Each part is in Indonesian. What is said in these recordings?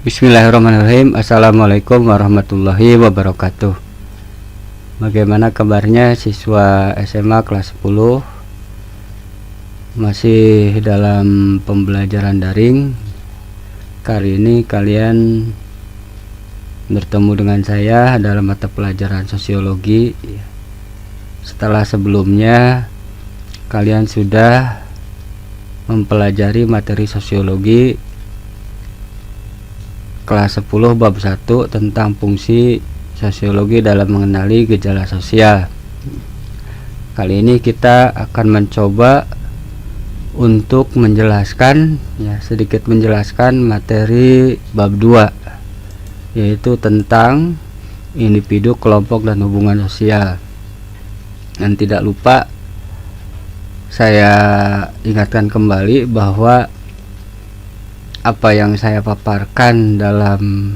Bismillahirrahmanirrahim. Assalamualaikum warahmatullahi wabarakatuh. Bagaimana kabarnya siswa SMA kelas 10? Masih dalam pembelajaran daring. Kali ini kalian bertemu dengan saya dalam mata pelajaran sosiologi. Setelah sebelumnya kalian sudah mempelajari materi sosiologi kelas 10 bab 1 tentang fungsi sosiologi dalam mengenali gejala sosial. Kali ini kita akan mencoba untuk menjelaskan, sedikit menjelaskan materi bab 2, yaitu tentang individu, kelompok, dan hubungan sosial. Dan tidak lupa saya ingatkan kembali bahwa apa yang saya paparkan dalam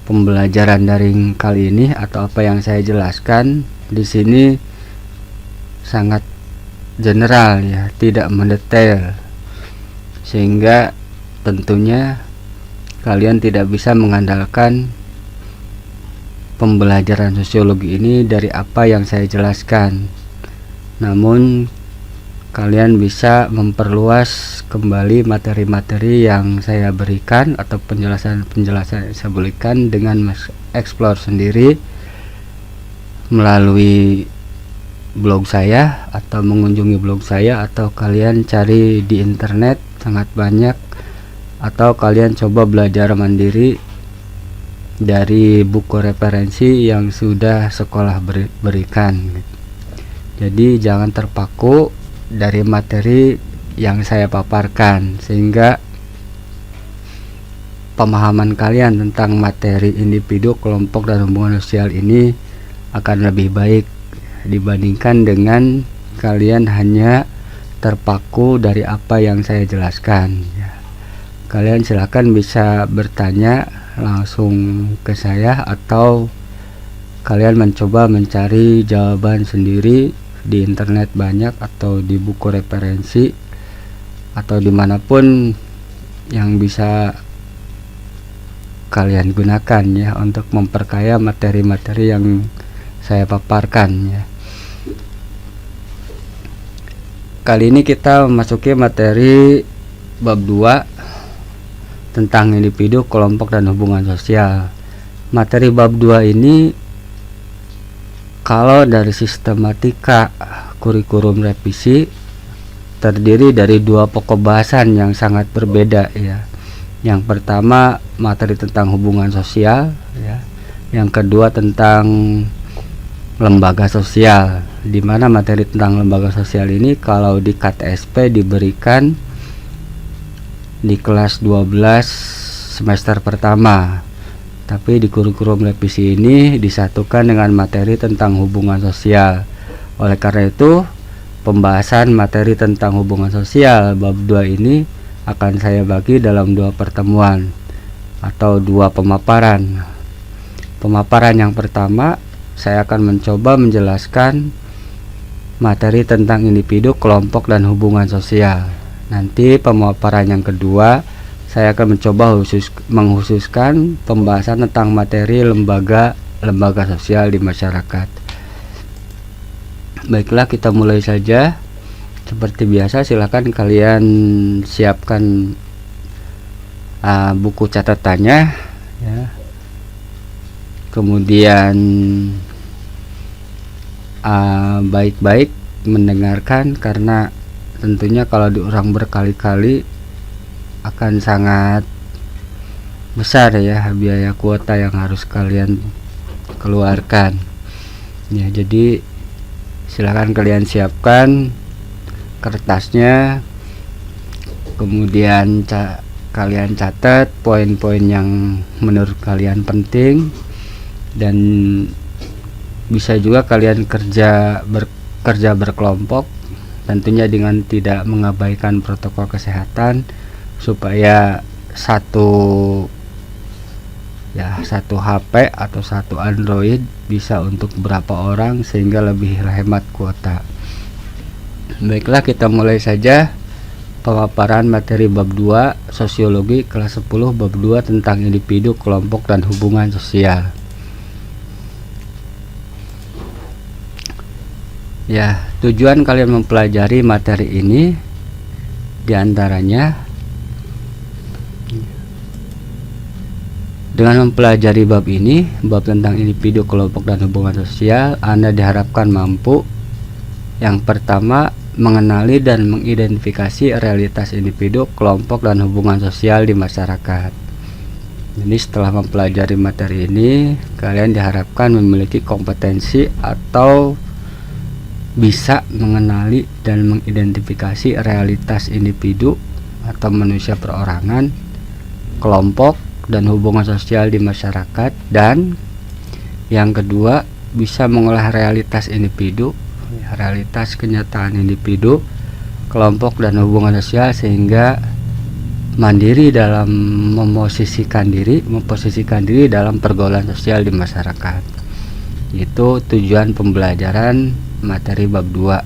pembelajaran daring kali ini atau apa yang saya jelaskan di sini sangat general, tidak mendetail, sehingga tentunya kalian tidak bisa mengandalkan pembelajaran sosiologi ini dari apa yang saya jelaskan. Namun kalian bisa memperluas kembali materi-materi yang saya berikan atau penjelasan-penjelasan yang saya berikan dengan explore sendiri melalui blog saya atau mengunjungi blog saya, atau kalian cari di internet sangat banyak, atau kalian coba belajar mandiri dari buku referensi yang sudah sekolah berikan. Jadi jangan terpaku dari materi yang saya paparkan, sehingga pemahaman kalian tentang materi individu, kelompok, dan hubungan sosial ini akan lebih baik dibandingkan dengan kalian hanya terpaku dari apa yang saya jelaskan. Kalian silakan bisa bertanya langsung ke saya, atau kalian mencoba mencari jawaban sendiri di internet banyak, atau di buku referensi, atau dimanapun yang bisa kalian gunakan untuk memperkaya materi-materi yang saya paparkan. Kali ini kita memasuki materi bab 2 tentang individu, kelompok, dan hubungan sosial. Materi bab 2 ini kalau dari sistematika kurikulum revisi terdiri dari dua pokok bahasan yang sangat berbeda. Yang pertama materi tentang hubungan sosial, yang kedua tentang lembaga sosial, di mana materi tentang lembaga sosial ini kalau di KTSP diberikan di kelas 12 semester pertama, tapi di kurikulum revisi ini disatukan dengan materi tentang hubungan sosial. Oleh karena itu, pembahasan materi tentang hubungan sosial bab 2 ini akan saya bagi dalam dua pertemuan atau dua pemaparan. Pemaparan yang pertama, saya akan mencoba menjelaskan materi tentang individu, kelompok, dan hubungan sosial. Nanti pemaparan yang kedua, saya akan mencoba mengkhususkan pembahasan tentang materi lembaga sosial di masyarakat. Baiklah, kita mulai saja. Seperti biasa, silakan kalian siapkan buku catatannya, kemudian baik-baik mendengarkan, karena tentunya kalau diulang berkali-kali akan sangat besar biaya kuota yang harus kalian keluarkan. Jadi silakan kalian siapkan kertasnya, kemudian kalian catat poin-poin yang menurut kalian penting, dan bisa juga kalian bekerja berkelompok, tentunya dengan tidak mengabaikan protokol kesehatan, supaya satu HP atau satu Android bisa untuk berapa orang, sehingga lebih hemat kuota. Baiklah, kita mulai saja. pemaparan materi bab 2 sosiologi kelas 10 bab 2 tentang individu, kelompok, dan hubungan sosial. Ya, tujuan kalian mempelajari materi ini diantaranya dengan mempelajari bab ini, bab tentang individu, kelompok, dan hubungan sosial, Anda diharapkan mampu yang pertama mengenali dan mengidentifikasi realitas individu, kelompok, dan hubungan sosial di masyarakat. Jadi setelah mempelajari materi ini, kalian diharapkan memiliki kompetensi atau bisa mengenali dan mengidentifikasi realitas individu atau manusia perorangan, kelompok, dan hubungan sosial di masyarakat. Dan yang kedua, bisa mengolah realitas individu, realitas kenyataan individu, kelompok, dan hubungan sosial sehingga mandiri dalam memposisikan diri dalam pergaulan sosial di masyarakat. Itu tujuan pembelajaran materi bab 2.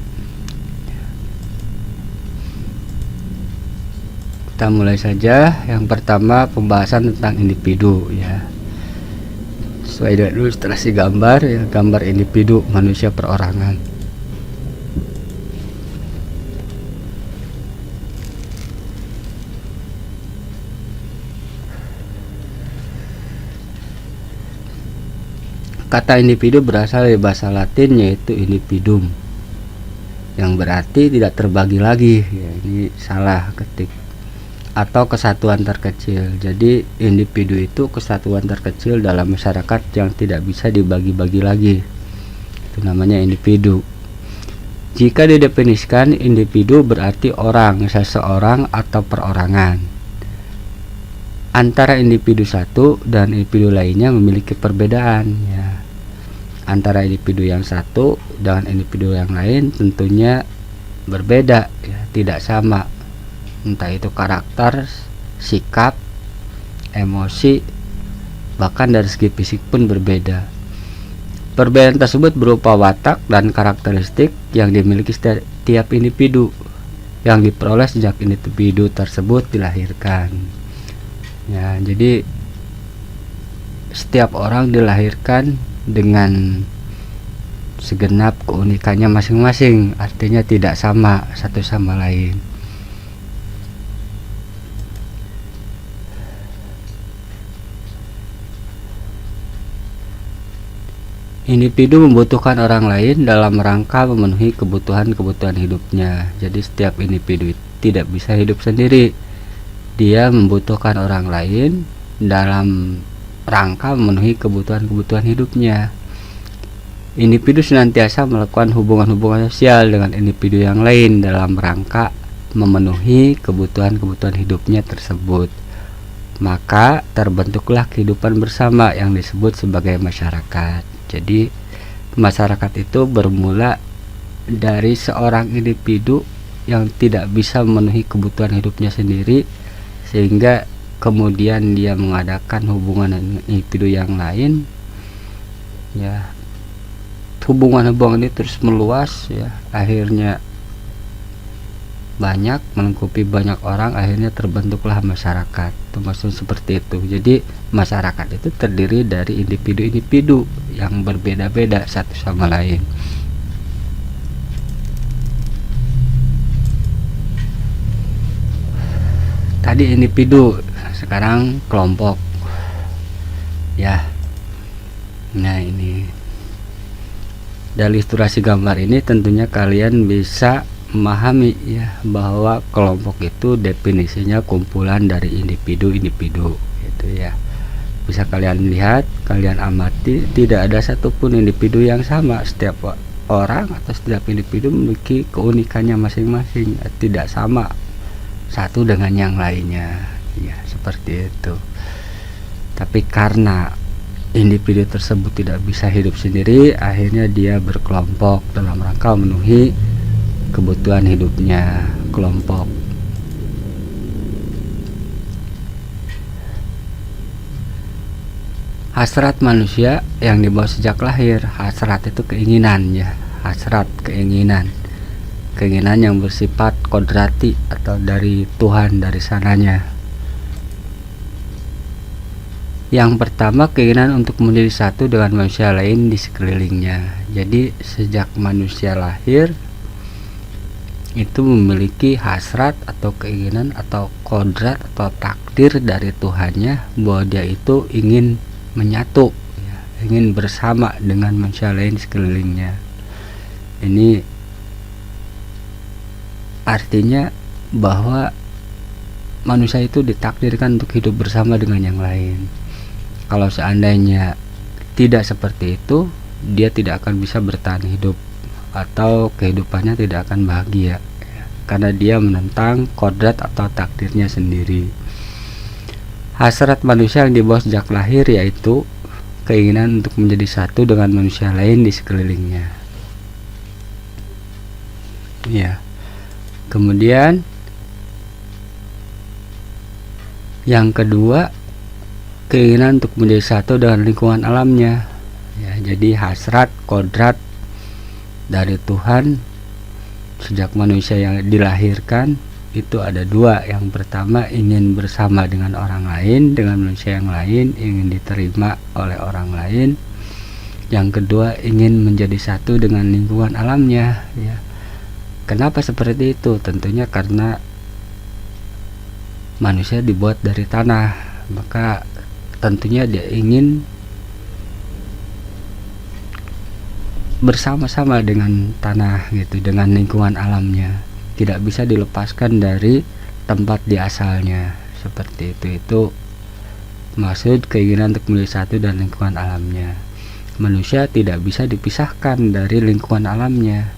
Kita mulai saja. Yang pertama, pembahasan tentang individu, ya. Sesuai dengan ilustrasi gambar, ya, gambar individu manusia perorangan. Kata individu berasal dari bahasa Latin yaitu individuum, yang berarti tidak terbagi lagi, ya, ini salah ketik, atau kesatuan terkecil. Jadi individu itu kesatuan terkecil dalam masyarakat yang tidak bisa dibagi-bagi lagi, itu namanya individu. Jika didefinisikan, individu berarti orang, seseorang, atau perorangan. Antara individu satu dan individu lainnya memiliki perbedaan, ya. Antara individu yang satu dengan individu yang lain tentunya berbeda, ya, tidak sama, entah itu karakter, sikap, emosi, bahkan dari segi fisik pun berbeda. Perbedaan tersebut berupa watak dan karakteristik yang dimiliki setiap individu yang diperoleh sejak individu tersebut dilahirkan. Ya, jadi setiap orang dilahirkan dengan segenap keunikannya masing-masing, artinya tidak sama satu sama lain. Individu membutuhkan orang lain dalam rangka memenuhi kebutuhan-kebutuhan hidupnya. Jadi setiap individu tidak bisa hidup sendiri. Dia membutuhkan orang lain dalam rangka memenuhi kebutuhan-kebutuhan hidupnya. Individu senantiasa melakukan hubungan-hubungan sosial dengan individu yang lain dalam rangka memenuhi kebutuhan-kebutuhan hidupnya tersebut. Maka terbentuklah kehidupan bersama yang disebut sebagai masyarakat. Jadi masyarakat itu bermula dari seorang individu yang tidak bisa memenuhi kebutuhan hidupnya sendiri, sehingga kemudian dia mengadakan hubungan dengan individu yang lain, ya. Hubungan-hubungan ini terus meluas, ya, akhirnya banyak, melengkapi banyak orang, akhirnya terbentuklah masyarakat. Termasuk seperti itu. Jadi masyarakat itu terdiri dari individu-individu yang berbeda-beda satu sama lain. Tadi individu, sekarang kelompok, ya. Nah, ini dari ilustrasi gambar ini tentunya kalian bisa memahami, ya, bahwa kelompok itu definisinya kumpulan dari individu-individu, gitu, ya. Bisa kalian lihat, kalian amati, tidak ada satupun individu yang sama. Setiap orang atau setiap individu memiliki keunikannya masing-masing, tidak sama satu dengan yang lainnya, ya, seperti itu. Tapi karena individu tersebut tidak bisa hidup sendiri, akhirnya dia berkelompok dalam rangka memenuhi kebutuhan hidupnya kelompok. Hasrat manusia yang dibawa sejak lahir. Hasrat itu keinginan, ya, hasrat, keinginan. keinginan yang bersifat kodrati atau dari Tuhan, dari sananya. Yang pertama, keinginan untuk menjadi satu dengan manusia lain di sekelilingnya. Jadi sejak manusia lahir itu memiliki hasrat atau keinginan atau kodrat atau takdir dari Tuhannya bahwa dia itu ingin menyatu, ya, ingin bersama dengan manusia lain di sekelilingnya. Ini artinya bahwa manusia itu ditakdirkan untuk hidup bersama dengan yang lain. Kalau seandainya tidak seperti itu, dia tidak akan bisa bertahan hidup atau kehidupannya tidak akan bahagia, ya, karena dia menentang kodrat atau takdirnya sendiri. Hasrat manusia yang dibawa sejak lahir yaitu keinginan untuk menjadi satu dengan manusia lain di sekelilingnya. Ya. Kemudian yang kedua, keinginan untuk menjadi satu dengan lingkungan alamnya, ya. Jadi hasrat kodrat dari Tuhan sejak manusia yang dilahirkan itu ada dua. Yang pertama, ingin bersama dengan orang lain, dengan manusia yang lain, ingin diterima oleh orang lain. Yang kedua, ingin menjadi satu dengan lingkungan alamnya, ya. Kenapa seperti itu? Tentunya karena manusia dibuat dari tanah, maka tentunya dia ingin bersama-sama dengan tanah gitu, dengan lingkungan alamnya. Tidak bisa dilepaskan dari tempat di asalnya. Seperti itu maksud keinginan untuk menjadi satu dan lingkungan alamnya. Manusia tidak bisa dipisahkan dari lingkungan alamnya.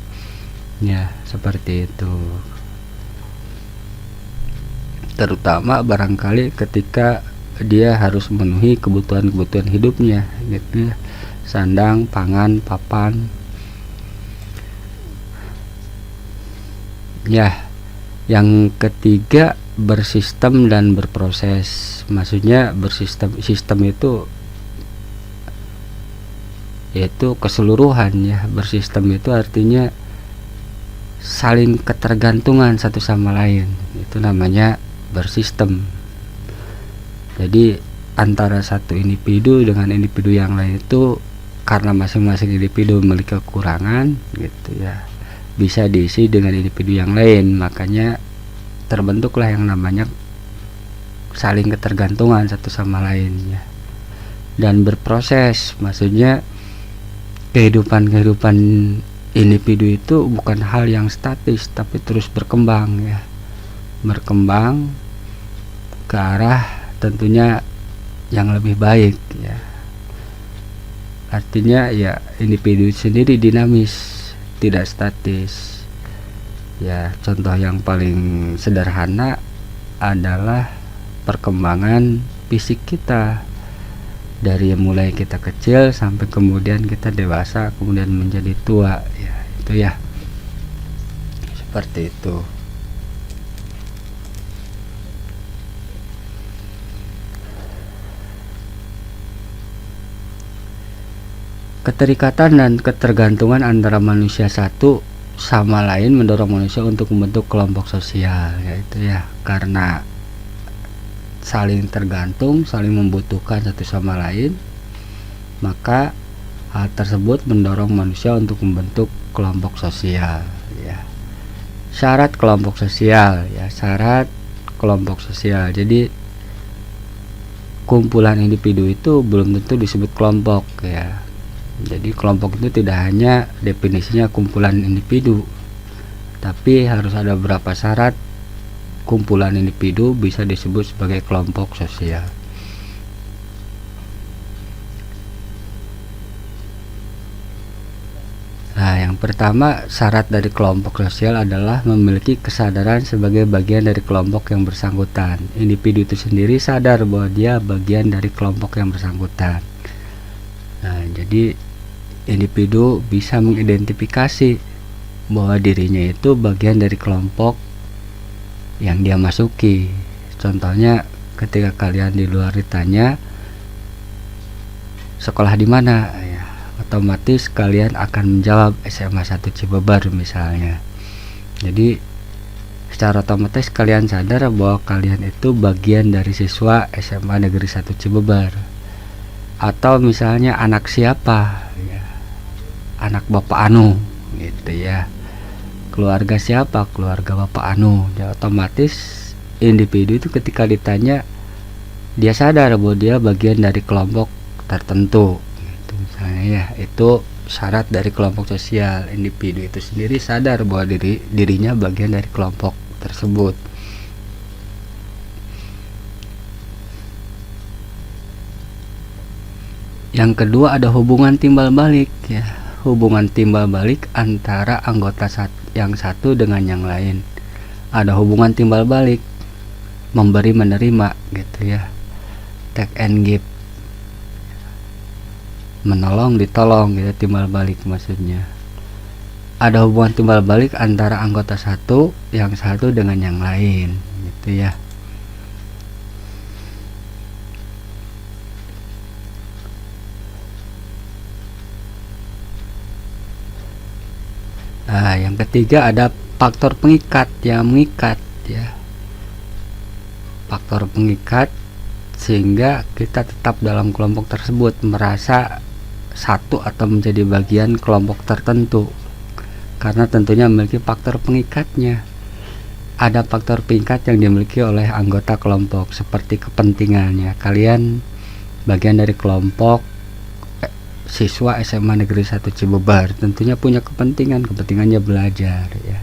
Ya, seperti itu. Terutama barangkali ketika dia harus memenuhi kebutuhan-kebutuhan hidupnya gitu, sandang, pangan, papan. Ya, yang ketiga, bersistem dan berproses. Maksudnya sistem itu yaitu keseluruhan, ya. Bersistem itu artinya saling ketergantungan satu sama lain. Itu namanya bersistem. Jadi antara satu individu dengan individu yang lain itu karena masing-masing individu memiliki kekurangan gitu, ya, bisa diisi dengan individu yang lain. Makanya terbentuklah yang namanya saling ketergantungan satu sama lain, ya. Dan berproses, maksudnya kehidupan individu itu bukan hal yang statis tapi terus berkembang, ya. Berkembang ke arah tentunya yang lebih baik, ya. Artinya ya individu sendiri dinamis, tidak statis. Ya, contoh yang paling sederhana adalah perkembangan fisik kita. Dari mulai kita kecil sampai kemudian kita dewasa, kemudian menjadi tua, ya. Itu ya. Seperti itu. Keterikatan dan ketergantungan antara manusia satu sama lain mendorong manusia untuk membentuk kelompok sosial, yaitu ya karena saling tergantung, saling membutuhkan satu sama lain, maka hal tersebut mendorong manusia untuk membentuk kelompok sosial, ya. Syarat kelompok sosial, ya, syarat kelompok sosial. Jadi kumpulan individu itu belum tentu disebut kelompok, ya. Jadi kelompok itu tidak hanya definisinya kumpulan individu, tapi harus ada beberapa syarat kumpulan individu bisa disebut sebagai kelompok sosial. Nah, yang pertama, syarat dari kelompok sosial adalah memiliki kesadaran sebagai bagian dari kelompok yang bersangkutan. Individu itu sendiri sadar bahwa dia bagian dari kelompok yang bersangkutan. Nah, jadi individu bisa mengidentifikasi bahwa dirinya itu bagian dari kelompok yang dia masuki. Contohnya ketika kalian di luar ditanya sekolah di mana, otomatis kalian akan menjawab SMA 1 Cibeber misalnya. Jadi secara otomatis kalian sadar bahwa kalian itu bagian dari siswa SMA Negeri 1 Cibeber, atau misalnya anak siapa ya, anak Bapak Anu gitu ya, keluarga siapa, keluarga Bapak Anu. Ya otomatis individu itu ketika ditanya dia sadar bahwa dia bagian dari kelompok tertentu gitu, misalnya ya. Itu syarat dari kelompok sosial. Individu itu sendiri sadar bahwa dirinya bagian dari kelompok tersebut. Yang kedua ada hubungan timbal balik ya, hubungan timbal balik antara anggota yang satu dengan yang lain. Ada hubungan timbal balik, memberi menerima gitu ya, take and give, menolong ditolong gitu, timbal balik maksudnya. Ada hubungan timbal balik antara anggota yang satu dengan yang lain gitu ya. Nah, yang ketiga ada faktor pengikat yang mengikat ya, faktor pengikat sehingga kita tetap dalam kelompok tersebut, merasa satu atau menjadi bagian kelompok tertentu, karena tentunya memiliki faktor pengikatnya. Ada faktor pengikat yang dimiliki oleh anggota kelompok seperti kepentingannya. Kalian bagian dari kelompok siswa SMA Negeri 1 Cibeber, tentunya punya kepentingannya belajar ya,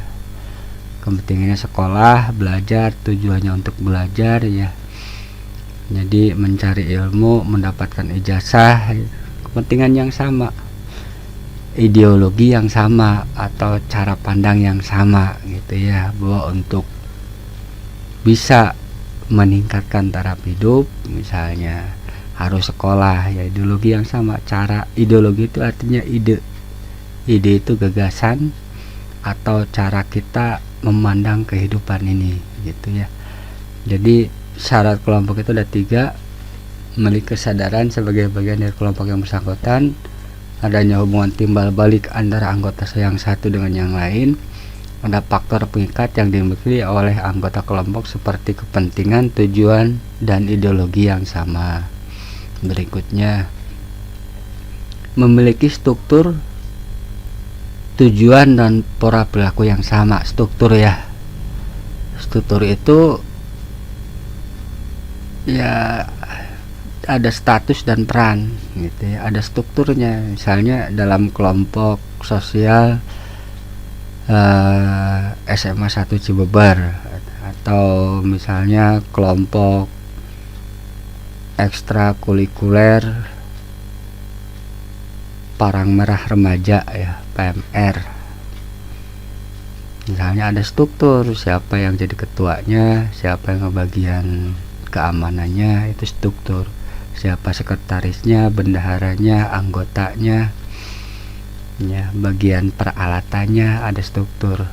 kepentingannya sekolah, belajar, tujuannya untuk belajar ya, jadi mencari ilmu, mendapatkan ijazah, kepentingan yang sama, ideologi yang sama, atau cara pandang yang sama gitu ya, bahwa untuk bisa meningkatkan taraf hidup misalnya harus sekolah ya, ideologi yang sama. Cara ideologi itu artinya ide itu gagasan atau cara kita memandang kehidupan ini gitu ya. Jadi syarat kelompok itu ada 3: memiliki kesadaran sebagai bagian dari kelompok yang bersangkutan, adanya hubungan timbal balik antara anggota yang satu dengan yang lain, ada faktor pengikat yang dimiliki oleh anggota kelompok seperti kepentingan, tujuan, dan ideologi yang sama. Berikutnya, memiliki struktur, tujuan, dan pola perilaku yang sama. Struktur ya, struktur itu ya ada status dan peran gitu ya, ada strukturnya. Misalnya dalam kelompok sosial SMA 1 Cibeber, atau misalnya kelompok ekstrakurikuler Parang Merah Remaja ya, PMR. Misalnya ada struktur, siapa yang jadi ketuanya, siapa yang bagian keamanannya, itu struktur. Siapa sekretarisnya, bendaharanya, anggotanya ya, bagian peralatannya, ada struktur.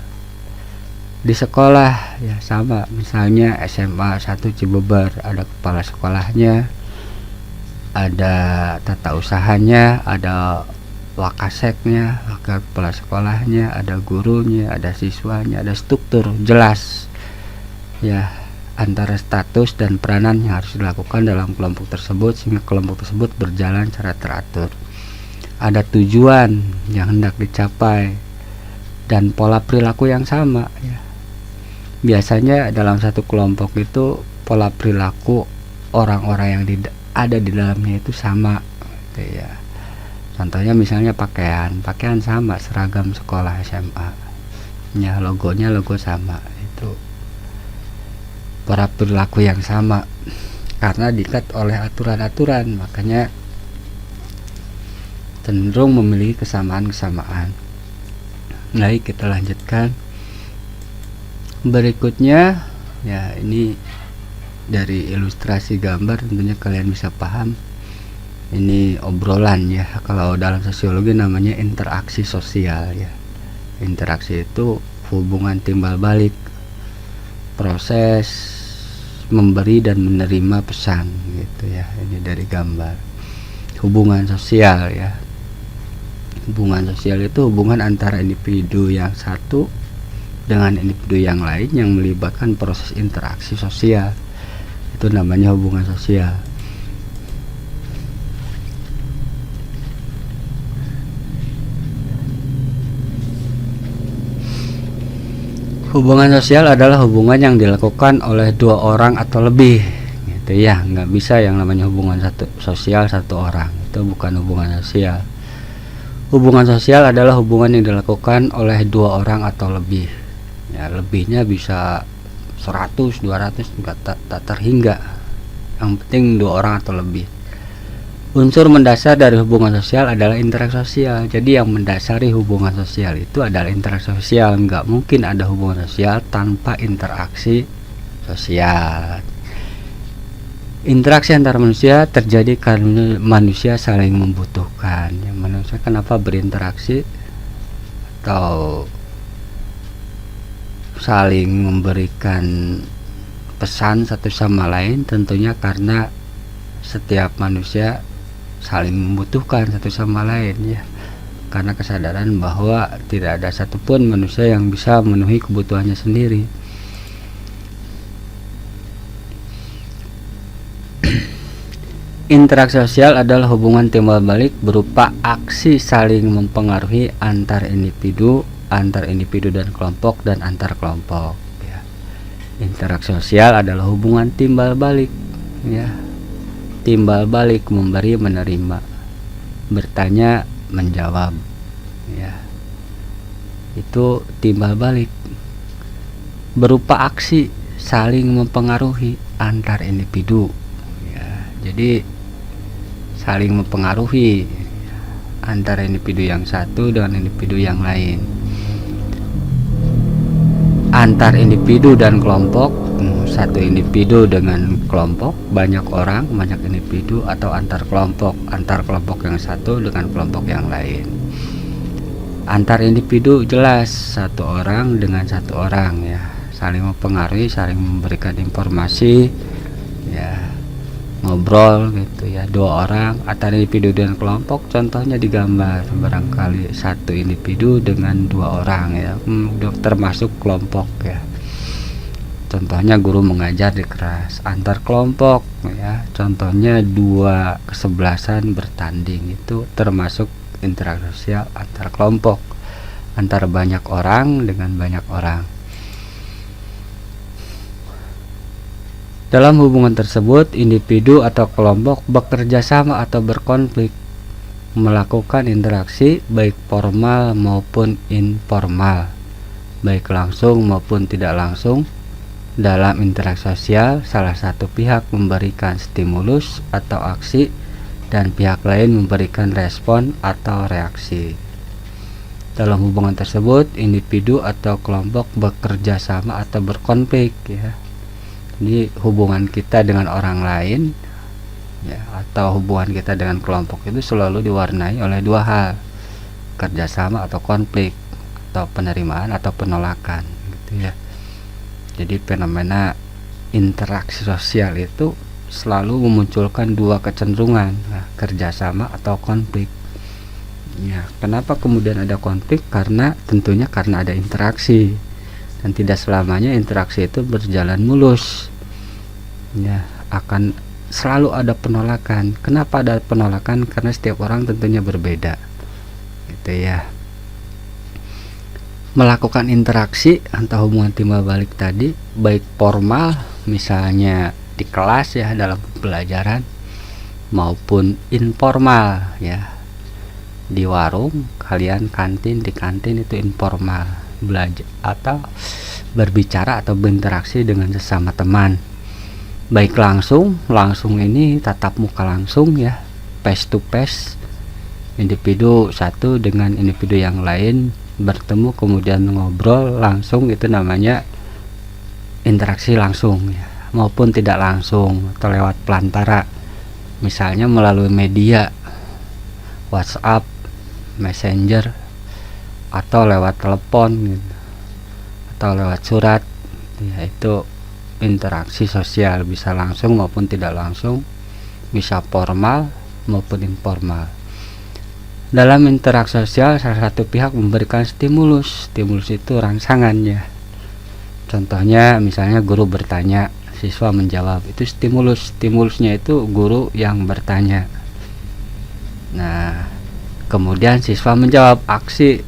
Di sekolah ya sama, misalnya SMA 1 Cibeber, ada kepala sekolahnya, ada tata usahanya, ada wakaseknya, wakil kepala sekolahnya, ada gurunya, ada siswanya, ada struktur jelas ya, antara status dan peranan yang harus dilakukan dalam kelompok tersebut sehingga kelompok tersebut berjalan secara teratur. Ada tujuan yang hendak dicapai dan pola perilaku yang sama ya. Biasanya dalam satu kelompok itu pola perilaku orang-orang yang ada di dalamnya itu sama gitu ya. Contohnya misalnya pakaian sama, seragam sekolah SMA ya, logonya logo sama, itu pola perilaku yang sama karena diikat oleh aturan-aturan, makanya cenderung memiliki kesamaan-kesamaan. Baik, kita lanjutkan. Berikutnya ya, ini dari ilustrasi gambar tentunya kalian bisa paham. Ini obrolan ya, kalau dalam sosiologi namanya interaksi sosial ya. Interaksi itu hubungan timbal balik, proses memberi dan menerima pesan gitu ya. Ini dari gambar hubungan sosial ya. Hubungan sosial itu hubungan antara individu yang satu dengan individu yang lain yang melibatkan proses interaksi sosial. Itu namanya hubungan sosial. Hubungan sosial adalah hubungan yang dilakukan oleh dua orang atau lebih, gitu ya. Nggak bisa yang namanya hubungan sosial satu orang, itu bukan hubungan sosial. Hubungan sosial adalah hubungan yang dilakukan oleh dua orang atau lebih. Ya, lebihnya bisa 100, 200, tak terhingga. Yang penting dua orang atau lebih. Unsur mendasar dari hubungan sosial adalah interaksi sosial. Jadi yang mendasari hubungan sosial itu adalah interaksi sosial. Nggak mungkin ada hubungan sosial tanpa interaksi sosial. Interaksi antar manusia terjadi karena manusia saling membutuhkan. Ya, manusia kenapa berinteraksi atau saling memberikan pesan satu sama lain? Tentunya karena setiap manusia saling membutuhkan satu sama lain, ya, karena kesadaran bahwa tidak ada satupun manusia yang bisa memenuhi kebutuhannya sendiri. Interaksi sosial adalah hubungan timbal balik berupa aksi saling mempengaruhi antar individu dan kelompok, dan antar kelompok, ya. Interaksi sosial adalah hubungan timbal balik, ya. Timbal balik, memberi menerima, bertanya menjawab, ya, itu timbal balik berupa aksi saling mempengaruhi antar individu, ya. Jadi saling mempengaruhi antara individu yang satu dengan individu yang lain, antar individu dan kelompok, satu individu dengan kelompok, banyak orang, banyak individu, atau antar kelompok yang satu dengan kelompok yang lain. Antar individu jelas satu orang dengan satu orang, ya, saling mempengaruhi, saling memberikan informasi, ya, ngobrol gitu, ya. Dua orang antar individu dan kelompok, contohnya digambar barangkali satu individu dengan dua orang, ya, termasuk kelompok, ya. Contohnya guru mengajar di kelas, antar kelompok, ya, contohnya dua kesebelasan bertanding, itu termasuk interaksi sosial antar kelompok, antar banyak orang dengan banyak orang. Dalam hubungan tersebut, individu atau kelompok bekerja sama atau berkonflik, melakukan interaksi baik formal maupun informal, baik langsung maupun tidak langsung. Dalam interaksi sosial, salah satu pihak memberikan stimulus atau aksi dan pihak lain memberikan respon atau reaksi. Dalam hubungan tersebut, individu atau kelompok bekerja sama atau berkonflik, ya. Jadi hubungan kita dengan orang lain, ya, atau hubungan kita dengan kelompok itu selalu diwarnai oleh dua hal, kerjasama atau konflik, atau penerimaan atau penolakan, gitu, ya. Jadi fenomena interaksi sosial itu selalu memunculkan dua kecenderungan, kerjasama atau konflik. Ya, kenapa kemudian ada konflik? Tentunya karena ada interaksi, dan tidak selamanya interaksi itu berjalan mulus. Ya, akan selalu ada penolakan. Kenapa ada penolakan? Karena setiap orang tentunya berbeda, gitu, ya. Melakukan interaksi atau hubungan timbal balik tadi baik formal, misalnya di kelas, ya, dalam pembelajaran, maupun informal, ya, di warung kalian, di kantin itu informal, belajar atau berbicara atau berinteraksi dengan sesama teman, baik langsung ini tatap muka langsung, ya, face to face, individu satu dengan individu yang lain bertemu kemudian ngobrol langsung, itu namanya interaksi langsung, ya, maupun tidak langsung atau lewat pelantara, misalnya melalui media WhatsApp, Messenger, atau lewat telepon, gitu, atau lewat surat, ya, itu interaksi sosial, bisa langsung maupun tidak langsung, bisa formal maupun informal. Dalam interaksi sosial, salah satu pihak memberikan stimulus. Stimulus itu rangsangannya. Contohnya misalnya guru bertanya, siswa menjawab, itu stimulus. Stimulusnya itu guru yang bertanya. Nah, kemudian siswa menjawab, aksi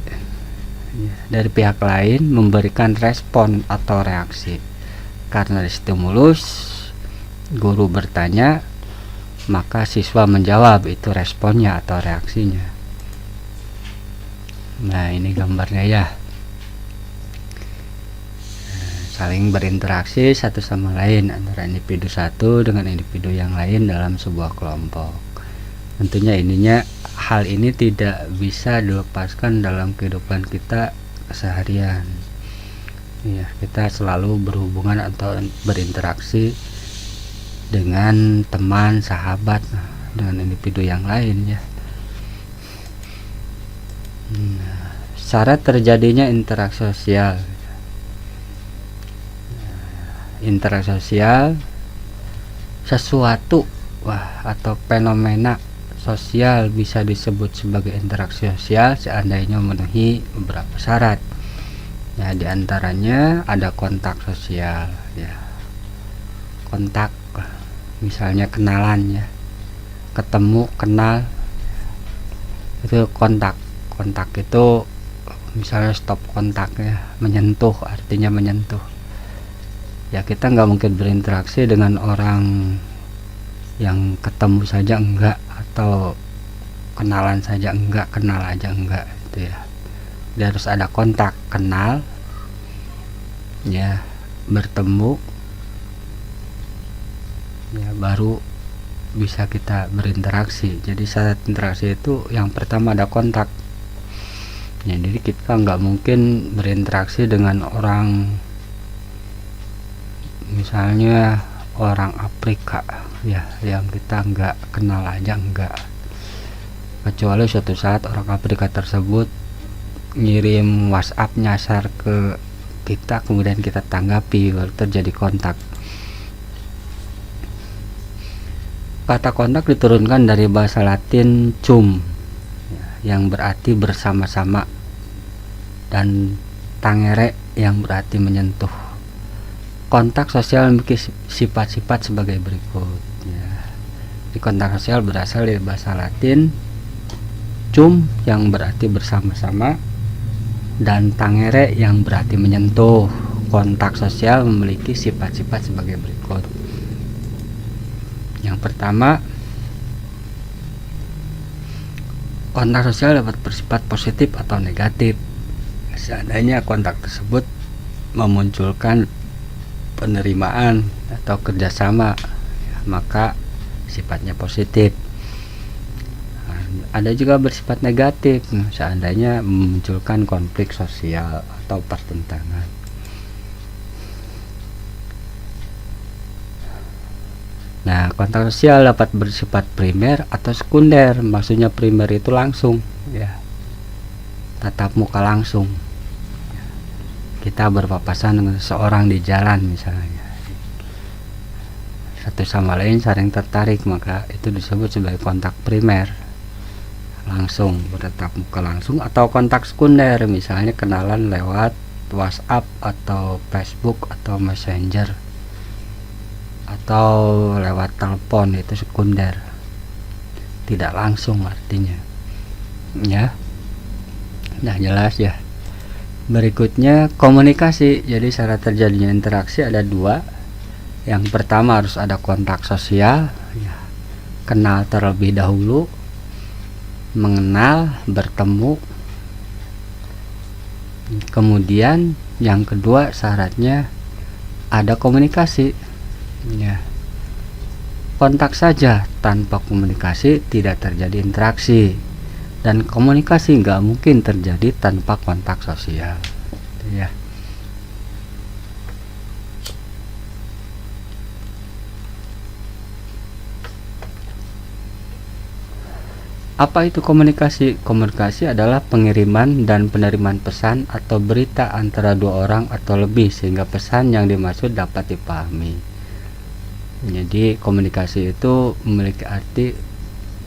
dari pihak lain memberikan respon atau reaksi. Karena stimulus, guru bertanya, maka siswa menjawab, itu responnya atau reaksinya. Nah, ini gambarnya ya. Saling berinteraksi satu sama lain antara individu satu dengan individu yang lain dalam sebuah kelompok. Tentunya hal ini tidak bisa dilepaskan dalam kehidupan kita seharian. Ya, kita selalu berhubungan atau berinteraksi dengan teman, sahabat, dengan individu yang lain ya. Syarat terjadinya interaksi sosial. Interaksi sosial sesuatu atau fenomena sosial bisa disebut sebagai interaksi sosial seandainya memenuhi beberapa syarat. Ya, diantaranya ada kontak sosial ya. Kontak misalnya kenalan ya. Ketemu, kenal, itu kontak. Kontak itu misalnya stop kontak ya, menyentuh, artinya menyentuh. Ya, kita nggak mungkin berinteraksi dengan orang yang ketemu saja enggak, atau kenalan saja enggak, kenal aja enggak, gitu ya. Dia harus ada kontak, kenal ya, bertemu ya, baru bisa kita berinteraksi. Jadi syarat interaksi itu yang pertama ada kontak ya. Jadi kita nggak mungkin berinteraksi dengan orang, misalnya orang Afrika ya, yang kita nggak kenal aja enggak, kecuali suatu saat orang Afrika tersebut ngirim WhatsApp nyasar ke kita, kemudian kita tanggapi, baru terjadi kontak. Kata kontak diturunkan dari bahasa Latin cum ya, yang berarti bersama-sama, dan tangere yang berarti menyentuh. Kontak sosial memiliki sifat-sifat sebagai berikut ya. Di kontak sosial berasal dari bahasa Latin cum yang berarti bersama-sama, dan tangere yang berarti menyentuh. Kontak sosial memiliki sifat-sifat sebagai berikut. Yang pertama, kontak sosial dapat bersifat positif atau negatif. Seandainya kontak tersebut memunculkan penerimaan atau kerjasama, maka sifatnya positif. Ada juga bersifat negatif, seandainya memunculkan konflik sosial atau pertentangan. Nah, kontak sosial dapat bersifat primer atau sekunder. Maksudnya primer itu langsung ya, tatap muka langsung. Kita berpapasan dengan seseorang di jalan misalnya, satu sama lain saling tertarik, maka itu disebut sebagai kontak primer, langsung, bertatap muka langsung. Atau kontak sekunder, misalnya kenalan lewat WhatsApp atau Facebook atau Messenger, atau lewat telepon, itu sekunder, tidak langsung artinya ya. Nah, jelas ya. Berikutnya komunikasi. Jadi syarat terjadinya interaksi ada dua. Yang pertama harus ada kontak sosial ya, kenal terlebih dahulu, mengenal, bertemu. Kemudian yang kedua syaratnya ada komunikasi ya. Kontak saja tanpa komunikasi tidak terjadi interaksi, dan komunikasi nggak mungkin terjadi tanpa kontak sosial ya. Apa itu komunikasi? Komunikasi adalah pengiriman dan penerimaan pesan atau berita antara dua orang atau lebih, sehingga pesan yang dimaksud dapat dipahami. Jadi komunikasi itu memiliki arti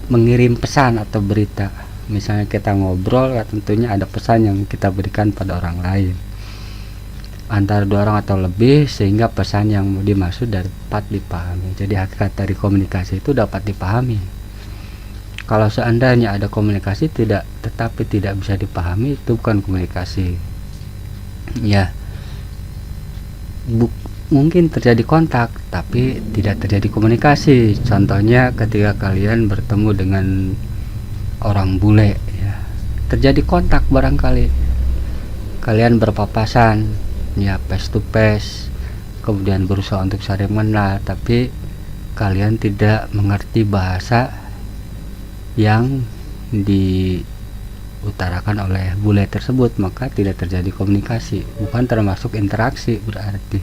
mengirim pesan atau berita Misalnya kita ngobrol, ya tentunya ada pesan yang kita berikan pada orang lain, antara 2 orang atau lebih, sehingga pesan yang mau dimaksud dapat dipahami. Jadi hakikat dari komunikasi itu dapat dipahami. Kalau seandainya ada komunikasi tetapi tidak bisa dipahami, itu bukan komunikasi. Ya, mungkin terjadi kontak tapi tidak terjadi komunikasi. Contohnya ketika kalian bertemu dengan orang bule, ya, terjadi kontak, barangkali kalian berpapasan, ya, face to face, kemudian berusaha untuk saling mengenal, tapi kalian tidak mengerti bahasa yang diutarakan oleh bule tersebut, maka tidak terjadi komunikasi, bukan termasuk interaksi. Berarti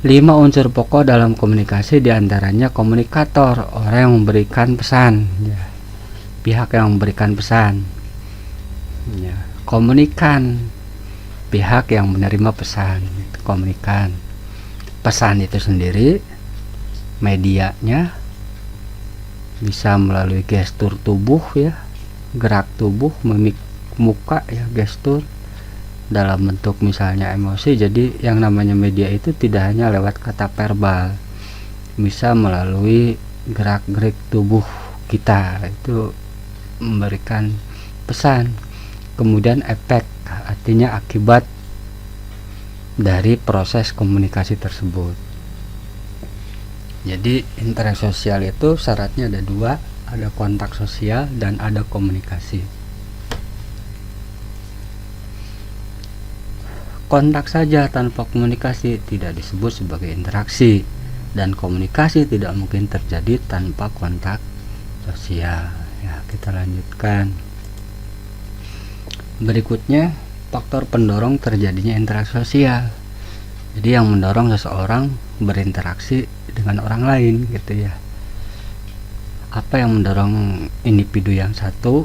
5 unsur pokok dalam komunikasi, diantaranya komunikator, orang yang memberikan pesan, ya, pihak yang memberikan pesan, ya. Komunikan, pihak yang menerima pesan. Komunikan, pesan itu sendiri, medianya bisa melalui gestur tubuh, ya, gerak tubuh, mimik muka, ya, gestur dalam bentuk misalnya emosi. Jadi yang namanya media itu tidak hanya lewat kata verbal, bisa melalui gerak-gerik tubuh kita, itu memberikan pesan. Kemudian efek, artinya akibat dari proses komunikasi tersebut. Jadi interaksi sosial itu syaratnya ada 2, ada kontak sosial dan ada komunikasi. Kontak saja tanpa komunikasi tidak disebut sebagai interaksi, dan komunikasi tidak mungkin terjadi tanpa kontak sosial. Ya, kita lanjutkan. Berikutnya, faktor pendorong terjadinya interaksi sosial. Jadi yang mendorong seseorang berinteraksi dengan orang lain, gitu ya. Apa yang mendorong individu yang satu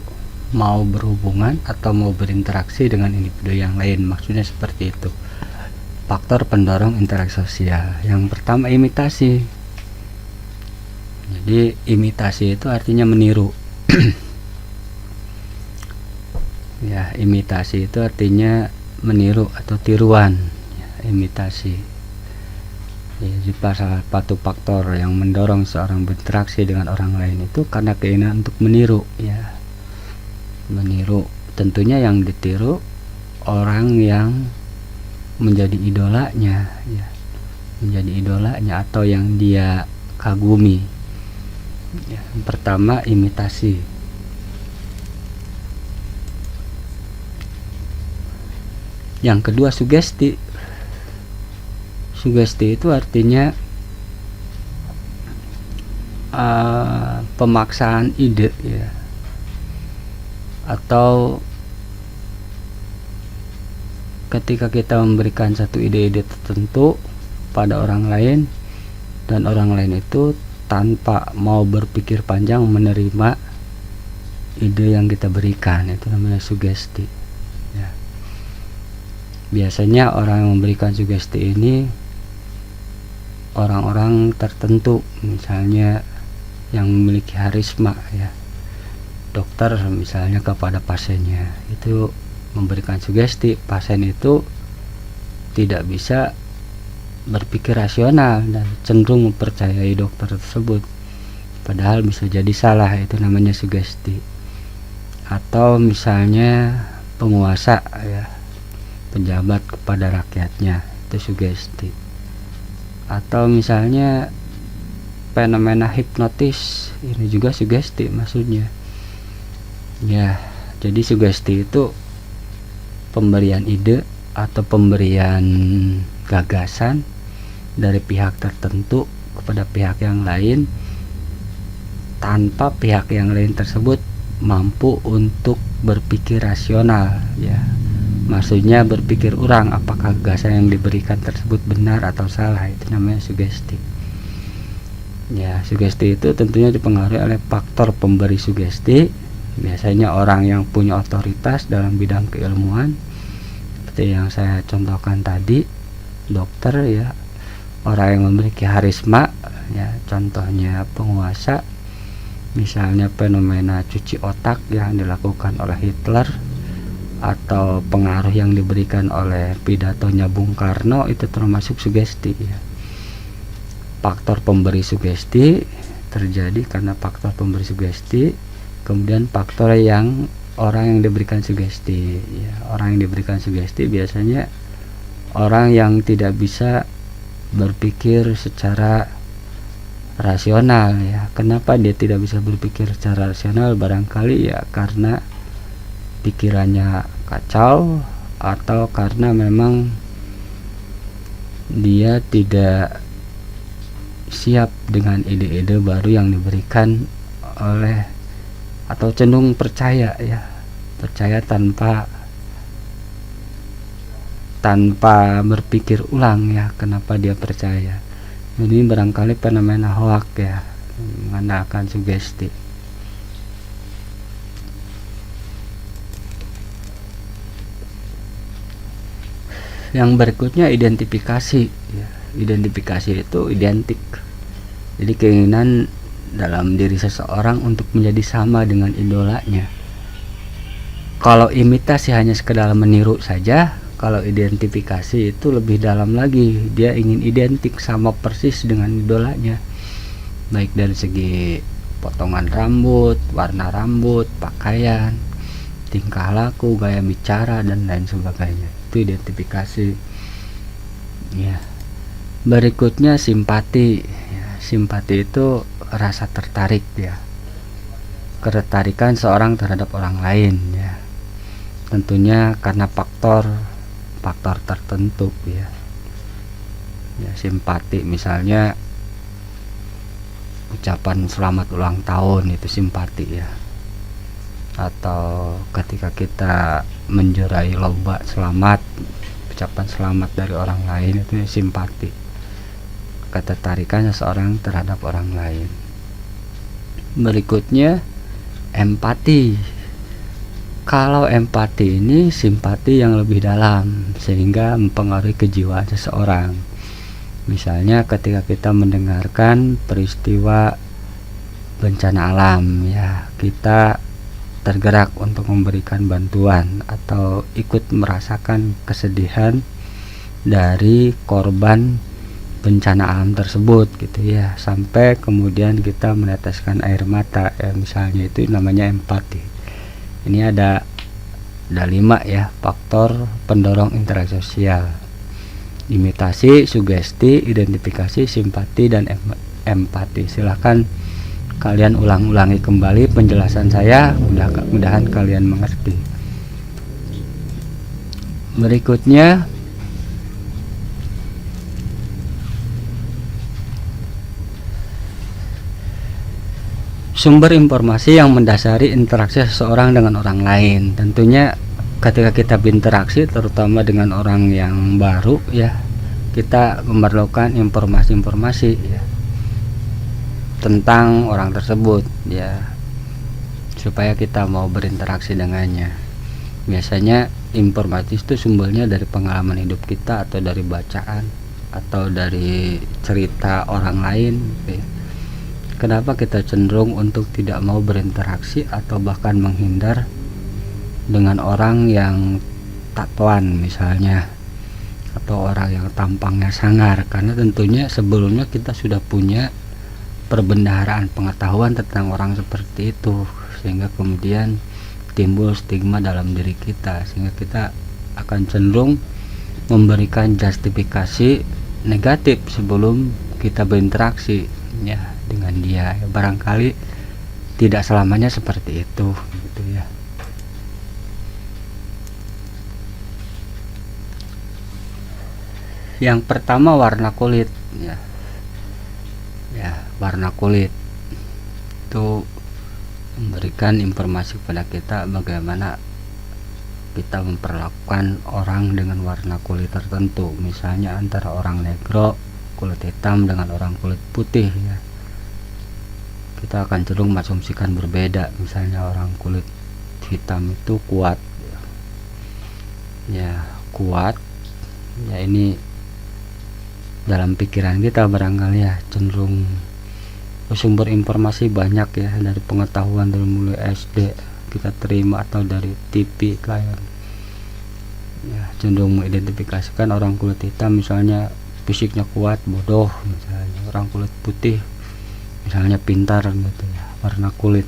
mau berhubungan atau mau berinteraksi dengan individu yang lain? Maksudnya seperti itu. Faktor pendorong interaksi sosial. Yang pertama, imitasi. Jadi imitasi itu artinya meniru. Ya, imitasi itu artinya meniru atau tiruan, ya, imitasi. Jadi salah satu faktor yang mendorong seorang berinteraksi dengan orang lain itu karena keinginan untuk meniru, ya, meniru. Tentunya yang ditiru orang yang menjadi idolanya, ya, menjadi idolanya atau yang dia kagumi. Ya, yang pertama imitasi. Yang kedua sugesti. Sugesti itu artinya pemaksaan ide, ya, atau ketika kita memberikan satu ide-ide tertentu pada orang lain, dan orang lain itu tanpa mau berpikir panjang menerima ide yang kita berikan, itu namanya sugesti, ya. Biasanya orang yang memberikan sugesti ini orang-orang tertentu, misalnya yang memiliki harisma, ya, dokter misalnya kepada pasiennya itu memberikan sugesti. Pasien itu tidak bisa berpikir rasional dan cenderung mempercayai dokter tersebut, padahal bisa jadi salah, itu namanya sugesti. Atau misalnya penguasa, ya, pejabat kepada rakyatnya, itu sugesti. Atau misalnya fenomena hipnotis, ini juga sugesti maksudnya, ya. Jadi sugesti itu pemberian ide atau pemberian gagasan dari pihak tertentu kepada pihak yang lain tanpa pihak yang lain tersebut mampu untuk berpikir rasional, ya. Maksudnya berpikir ulang apakah gagasan yang diberikan tersebut benar atau salah, itu namanya sugesti. Ya, sugesti itu tentunya dipengaruhi oleh faktor pemberi sugesti, biasanya orang yang punya otoritas dalam bidang keilmuan, seperti yang saya contohkan tadi, dokter, ya, orang yang memiliki harisma, ya, contohnya penguasa, Misalnya fenomena cuci otak yang dilakukan oleh Hitler, atau pengaruh yang diberikan oleh pidatonya Bung Karno, itu termasuk sugesti ya. Faktor pemberi sugesti terjadi karena faktor pemberi sugesti, kemudian faktor yang orang yang diberikan sugesti ya. Orang yang diberikan sugesti biasanya orang yang tidak bisa berpikir secara rasional ya. Kenapa dia tidak bisa berpikir secara rasional? Barangkali ya karena pikirannya kacau, atau karena memang dia tidak siap dengan ide-ide baru yang diberikan oleh, atau cenderung percaya ya, percaya tanpa berpikir ulang ya, kenapa dia percaya. Ini barangkali fenomena hoak ya, mengandalkan sugesti. Yang berikutnya identifikasi ya. Identifikasi itu identik, jadi keinginan dalam diri seseorang untuk menjadi sama dengan idolanya. Kalau imitasi hanya sekedar meniru saja, kalau identifikasi itu lebih dalam lagi, dia ingin identik sama persis dengan idolanya, baik dari segi potongan rambut, warna rambut, pakaian, tingkah laku, gaya bicara, dan lain sebagainya. Itu identifikasi ya. Berikutnya simpati ya. Simpati itu rasa tertarik ya, ketertarikan seorang terhadap orang lain ya, tentunya karena faktor tertentu ya. Simpati misalnya ucapan selamat ulang tahun, itu simpati ya. Atau ketika kita menjuarai lomba selamat, ucapan selamat dari orang lain, itu simpati, ketertarikan seseorang terhadap orang lain. Berikutnya empati. Kalau empati ini simpati yang lebih dalam, sehingga mempengaruhi kejiwaan seseorang. Misalnya ketika kita mendengarkan peristiwa bencana alam ya, kita tergerak untuk memberikan bantuan atau ikut merasakan kesedihan dari korban bencana alam tersebut gitu ya, sampai kemudian kita meneteskan air mata ya, misalnya, itu namanya empati. Ini ada 5 ya faktor pendorong interaksi sosial: imitasi, sugesti, identifikasi, simpati, dan empati. Silahkan kalian ulang-ulangi kembali penjelasan saya, mudah-mudahan kalian mengerti. Berikutnya sumber informasi yang mendasari interaksi seseorang dengan orang lain. Tentunya ketika kita berinteraksi terutama dengan orang yang baru ya, kita memerlukan informasi-informasi ya tentang orang tersebut ya, supaya kita mau berinteraksi dengannya. Biasanya informasi itu sumbernya dari pengalaman hidup kita, atau dari bacaan, atau dari cerita orang lain ya. Kenapa kita cenderung untuk tidak mau berinteraksi atau bahkan menghindar dengan orang yang tatoan misalnya, atau orang yang tampangnya sangar? Karena tentunya sebelumnya kita sudah punya perbendaharaan pengetahuan tentang orang seperti itu, sehingga kemudian timbul stigma dalam diri kita, sehingga kita akan cenderung memberikan justifikasi negatif sebelum kita berinteraksi ya dengan dia. Barangkali tidak selamanya seperti itu gitu ya. Yang pertama warna kulit ya. Warna kulit itu memberikan informasi kepada kita bagaimana kita memperlakukan orang dengan warna kulit tertentu. Misalnya antara orang negro kulit hitam dengan orang kulit putih ya, kita akan cenderung mengasumsikan berbeda. Misalnya orang kulit hitam itu kuat ya, ini dalam pikiran kita barangkali ya cenderung sumber informasi banyak ya, dari pengetahuan dari mulai SD kita terima atau dari TV layar ya, cenderung mengidentifikasikan orang kulit hitam misalnya fisiknya kuat, bodoh, misalnya orang kulit putih misalnya pintar gitu ya, warna kulit.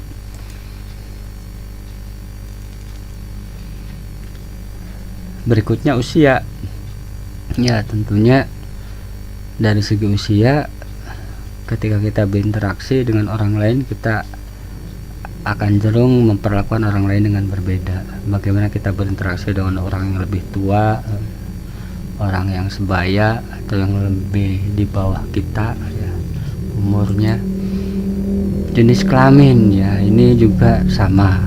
Berikutnya usia ya, tentunya dari segi usia ketika kita berinteraksi dengan orang lain, kita akan cenderung memperlakukan orang lain dengan berbeda. Bagaimana kita berinteraksi dengan orang yang lebih tua, orang yang sebaya atau yang lebih di bawah kita ya, umurnya. Jenis kelamin ya, ini juga sama.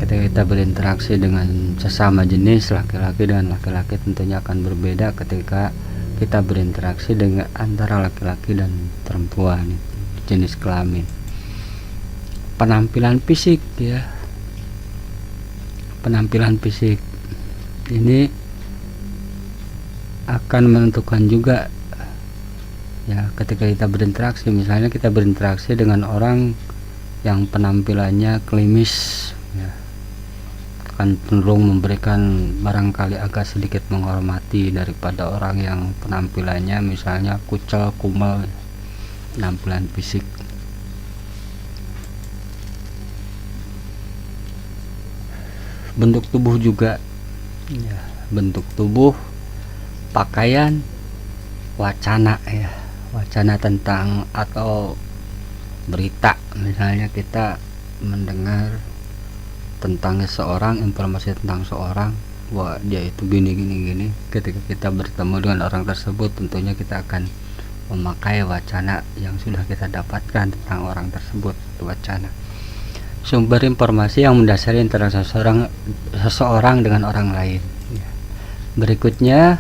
Ketika kita berinteraksi dengan sesama jenis, laki-laki dengan laki-laki, tentunya akan berbeda ketika kita berinteraksi dengan antara laki-laki dan perempuan, jenis kelamin. Penampilan fisik ya, penampilan fisik ini akan menentukan juga ya, ketika kita berinteraksi. Misalnya kita berinteraksi dengan orang yang penampilannya klimis ya, akan cenderung memberikan barangkali agak sedikit menghormati daripada orang yang penampilannya misalnya kucel kumel, penampilan fisik. Bentuk tubuh juga ya, bentuk tubuh, pakaian, wacana ya, wacana tentang atau berita, misalnya kita mendengar tentang seorang, informasi tentang seorang, wah dia itu gini. Ketika kita bertemu dengan orang tersebut, tentunya kita akan memakai wacana yang sudah kita dapatkan tentang orang tersebut, wacana. Sumber informasi yang mendasari interaksi seseorang dengan orang lain ya. Berikutnya,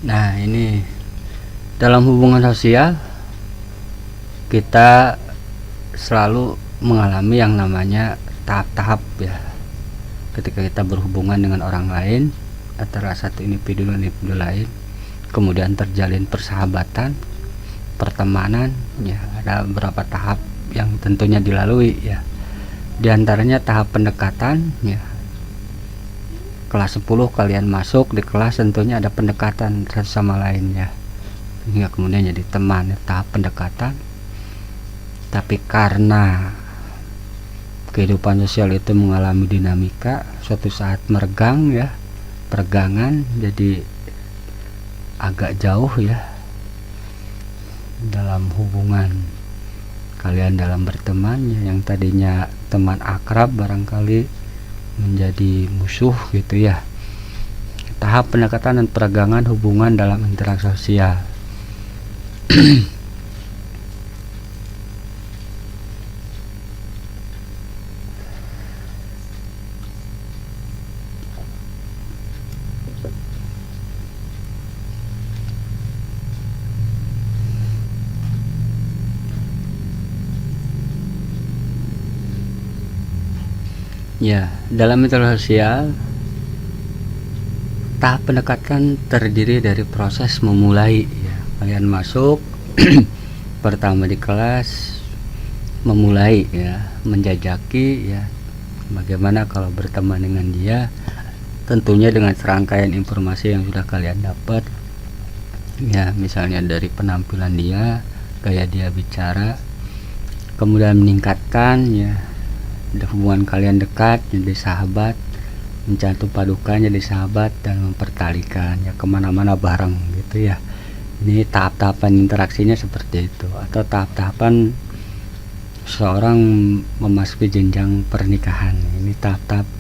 nah ini dalam hubungan sosial kita selalu mengalami yang namanya tahap-tahap ya. Ketika kita berhubungan dengan orang lain, antara satu individu dan individu lain, kemudian terjalin persahabatan, pertemanan ya, ada beberapa tahap yang tentunya dilalui ya. Di antaranya tahap pendekatan ya. Kelas 10 kalian masuk di kelas, tentunya ada pendekatan satu sama lain ya, hingga kemudian jadi teman ya, tahap pendekatan. Tapi karena kehidupan sosial itu mengalami dinamika, suatu saat meregang ya, peregangan, jadi agak jauh ya dalam hubungan kalian dalam berteman ya, yang tadinya teman akrab barangkali menjadi musuh gitu ya. Tahap pendekatan dan peregangan hubungan dalam interaksi sosial. Ya, dalam interaksi sosial, tahap pendekatan terdiri dari proses memulai ya. Kalian masuk pertama di kelas, memulai ya, menjajaki ya, bagaimana kalau berteman dengan dia, tentunya dengan serangkaian informasi yang sudah kalian dapat ya, misalnya dari penampilan dia, gaya dia bicara, kemudian meningkatkan ya, hubungan kalian dekat jadi sahabat, mencatu padukan jadi sahabat, dan mempertalikan ya, kemana-mana bareng gitu ya. Ini tahap-tahapan interaksinya seperti itu, atau tahap-tahapan seorang memasuki jenjang pernikahan. Ini tahap-tahap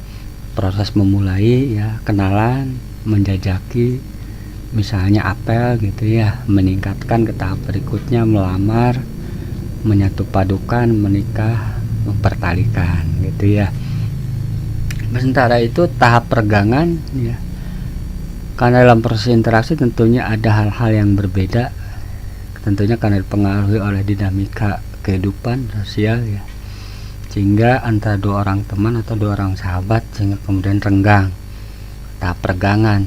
proses memulai ya, kenalan, menjajaki, misalnya apel gitu ya, meningkatkan ke tahap berikutnya, melamar, menyatu padukan, menikah, mempertalikan gitu ya. Sementara itu tahap peregangan ya, karena dalam proses interaksi tentunya ada hal-hal yang berbeda, tentunya karena dipengaruhi oleh dinamika kehidupan sosial ya, sehingga antara dua orang teman atau dua orang sahabat sehingga kemudian renggang. Tahap peregangan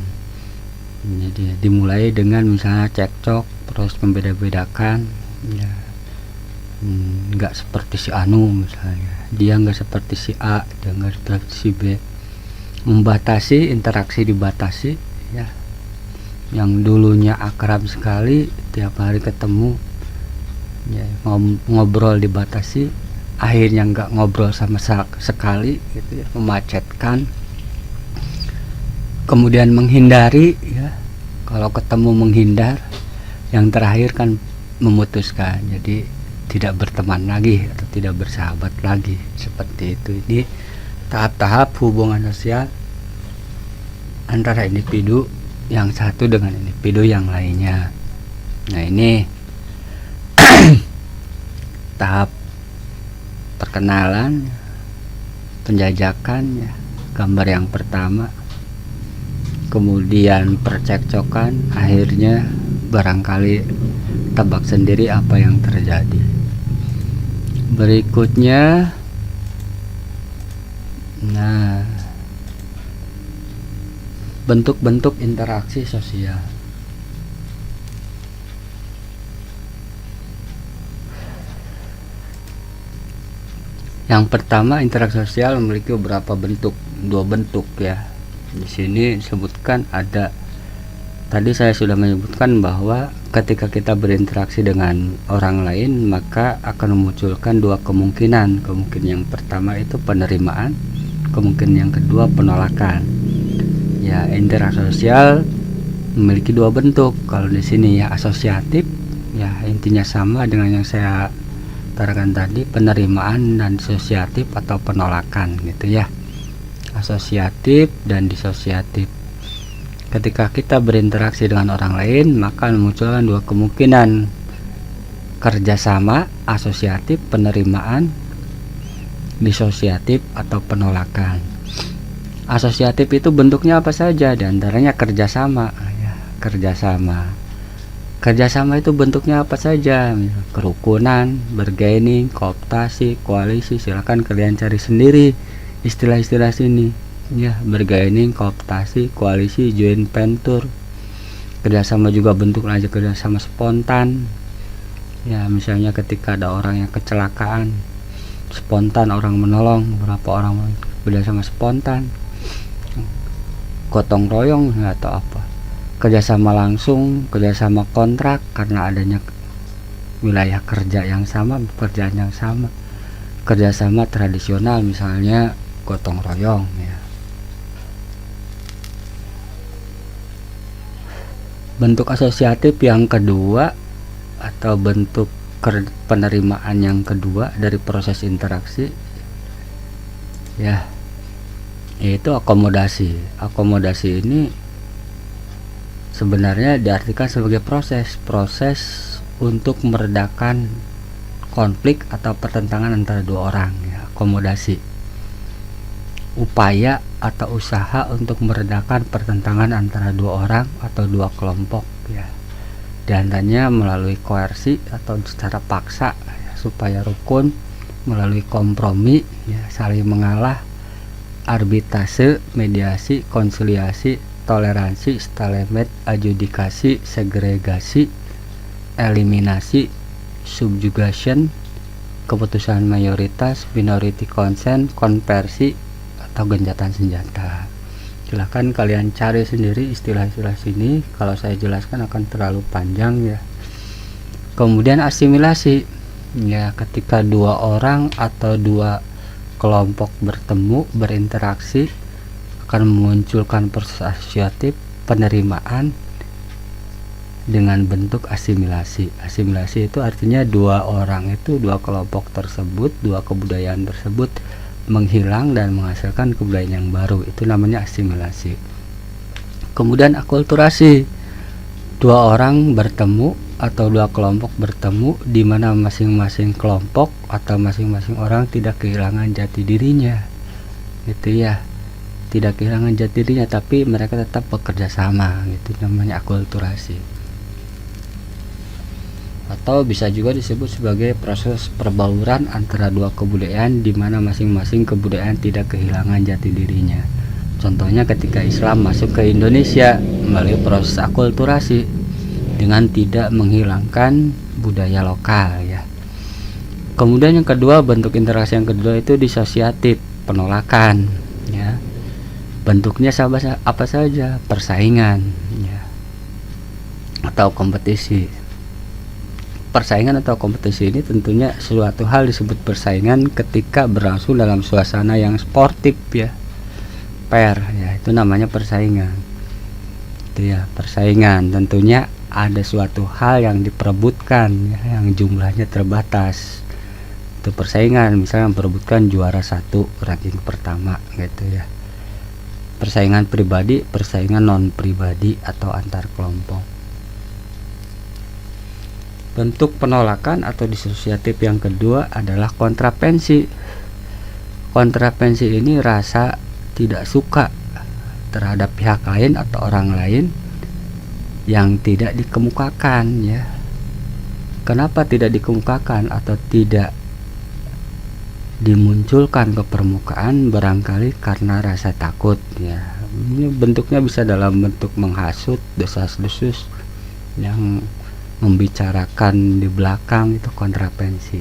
jadi dimulai dengan misalnya cekcok, terus membeda-bedakan ya, nggak seperti si Anu misalnya, dia nggak seperti si A, dia nggak seperti si B. Membatasi, interaksi dibatasi, ya, yang dulunya akrab sekali tiap hari ketemu, ya, ngobrol dibatasi, akhirnya nggak ngobrol sama sekali gitu ya, memacetkan. Kemudian menghindari, ya, kalau ketemu menghindar, yang terakhir kan memutuskan, jadi tidak berteman lagi atau tidak bersahabat lagi, seperti itu. Ini tahap-tahap hubungan sosial antara individu yang satu dengan individu yang lainnya. Nah, ini tahap perkenalan, penjajakan, ya, gambar yang pertama. Kemudian percekcokan, akhirnya barangkali tebak sendiri apa yang terjadi. Berikutnya, nah, bentuk-bentuk interaksi sosial. Yang pertama, interaksi sosial memiliki beberapa bentuk, 2 bentuk, ya. Di sini disebutkan ada, tadi saya sudah menyebutkan bahwa ketika kita berinteraksi dengan orang lain maka akan memunculkan 2 kemungkinan. Kemungkinan yang pertama itu penerimaan, kemungkinan yang kedua penolakan. Ya, interaksi sosial memiliki 2 bentuk. Kalau di sini ya asosiatif, ya intinya sama dengan yang saya utarakan tadi, penerimaan dan disosiatif atau penolakan gitu ya. Asosiatif dan disosiatif. Ketika kita berinteraksi dengan orang lain maka memunculkan 2 kemungkinan, kerjasama, asosiatif, penerimaan, disosiatif atau penolakan. Asosiatif itu bentuknya apa saja? Di antaranya kerjasama, ya, kerjasama. Kerjasama itu bentuknya apa saja? Kerukunan, bargaining, kooptasi, koalisi. Silakan kalian cari sendiri istilah-istilah sini, ya. Bargaining, kooptasi, koalisi, joint venture. Kerjasama juga bentuk aja kerjasama spontan, ya, misalnya ketika ada orang yang kecelakaan, spontan orang menolong, beberapa orang kerjasama spontan. Gotong royong atau apa, kerjasama langsung, kerjasama kontrak karena adanya wilayah kerja yang sama, pekerjaan yang sama. Kerjasama tradisional misalnya gotong royong, ya. Bentuk asosiatif yang kedua atau bentuk penerimaan yang kedua dari proses interaksi, ya, yaitu akomodasi. Akomodasi ini sebenarnya diartikan sebagai proses untuk meredakan konflik atau pertentangan antara 2 orang, ya. Akomodasi, upaya atau usaha untuk meredakan pertentangan antara 2 orang atau 2 kelompok, ya. Dan antaranya melalui koersi atau secara paksa, ya, supaya rukun, melalui kompromi, ya, saling mengalah, arbitrase, mediasi, konsiliasi, toleransi, stalemate, adjudikasi, segregasi, eliminasi, subjugation, keputusan mayoritas, minority consent, konversi atau gencatan senjata. Silahkan kalian cari sendiri istilah-istilah sini, kalau saya jelaskan akan terlalu panjang, ya. Kemudian asimilasi, ya, ketika 2 orang atau 2 kelompok bertemu, berinteraksi, akan memunculkan proses asosiatif, penerimaan dengan bentuk asimilasi. Asimilasi itu artinya 2 orang itu, 2 kelompok tersebut, 2 kebudayaan tersebut menghilang dan menghasilkan kebudayaan yang baru, itu namanya asimilasi. Kemudian akulturasi, 2 orang bertemu atau 2 kelompok bertemu di mana masing-masing kelompok atau masing-masing orang tidak kehilangan jati dirinya, gitu ya, tidak kehilangan jati dirinya tapi mereka tetap bekerja sama, gitu namanya akulturasi. Atau bisa juga disebut sebagai proses perbauran antara 2 kebudayaan di mana masing-masing kebudayaan tidak kehilangan jati dirinya. Contohnya ketika Islam masuk ke Indonesia melalui proses akulturasi dengan tidak menghilangkan budaya lokal ya. Kemudian yang kedua, bentuk interaksi yang kedua itu disosiatif, penolakan ya. Bentuknya apa saja? Persaingan ya, atau kompetisi. Persaingan atau kompetisi ini tentunya suatu hal disebut persaingan ketika berlangsung dalam suasana yang sportif ya, fair ya, itu namanya persaingan. Itu ya, persaingan tentunya ada suatu hal yang diperebutkan ya, yang jumlahnya terbatas. Itu persaingan, misalnya memperebutkan juara 1 ranking pertama gitu ya. Persaingan pribadi, persaingan non pribadi atau antar kelompok. Bentuk penolakan atau disosiatif yang kedua adalah kontravensi. Kontravensi ini rasa tidak suka terhadap pihak lain atau orang lain yang tidak dikemukakan ya. Kenapa tidak dikemukakan atau tidak dimunculkan ke permukaan? Barangkali karena rasa takut ya. Ini bentuknya bisa dalam bentuk menghasut, desas-desus, yang membicarakan di belakang, itu kontravensi.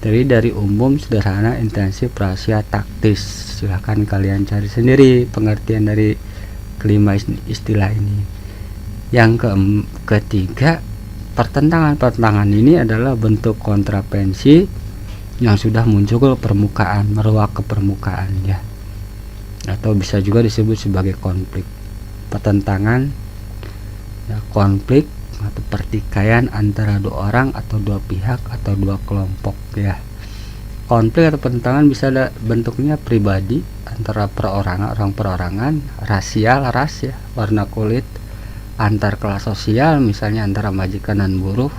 Jadi dari umum, sederhana, intensif, rahasia, taktis. Silahkan kalian cari sendiri pengertian dari kelima istilah ini. Yang ketiga, pertentangan ini adalah bentuk kontravensi yang sudah muncul ke permukaan, meruak ke permukaan ya, atau bisa juga disebut sebagai konflik. Pertentangan ya, konflik atau pertikaian antara dua orang atau dua pihak atau dua kelompok ya. Konflik atau pertentangan bisa ada bentuknya pribadi antara perorangan, rasial, ras ya, warna kulit, antar kelas sosial, misalnya antara majikan dan buruh,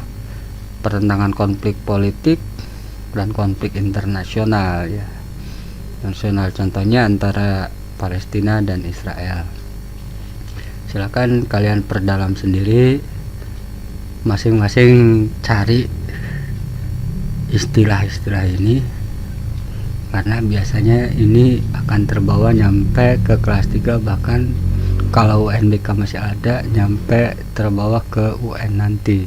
pertentangan konflik politik, dan konflik internasional ya. Nasional contohnya antara Palestina dan Israel. Silakan kalian perdalam sendiri, masing-masing cari istilah-istilah ini, karena biasanya ini akan terbawa nyampe ke kelas 3, bahkan kalau UNBK masih ada, nyampe terbawa ke UN nanti.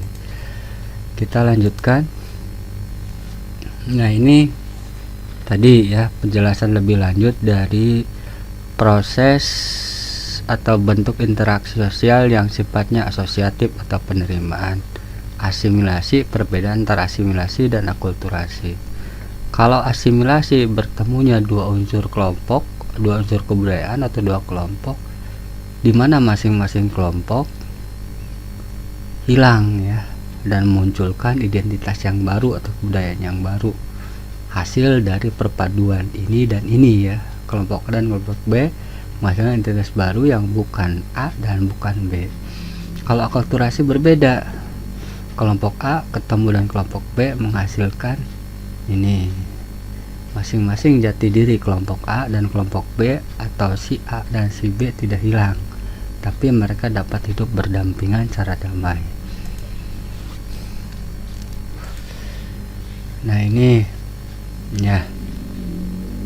Kita lanjutkan. Nah, ini tadi ya penjelasan lebih lanjut dari proses atau bentuk interaksi sosial yang sifatnya asosiatif atau penerimaan, asimilasi, perbedaan antara asimilasi dan akulturasi. Kalau asimilasi bertemunya dua unsur kelompok, dua unsur kebudayaan atau dua kelompok, di mana masing-masing kelompok hilang ya, dan munculkan identitas yang baru atau kebudayaan yang baru, hasil dari perpaduan ini dan ini ya, kelompok A dan kelompok B menghasilkan identitas baru yang bukan A dan bukan B. Kalau akulturasi berbeda, kelompok A ketemu dan kelompok B menghasilkan ini, masing-masing jati diri kelompok A dan kelompok B atau si A dan si B tidak hilang, tapi mereka dapat hidup berdampingan secara damai. Nah, ini ya,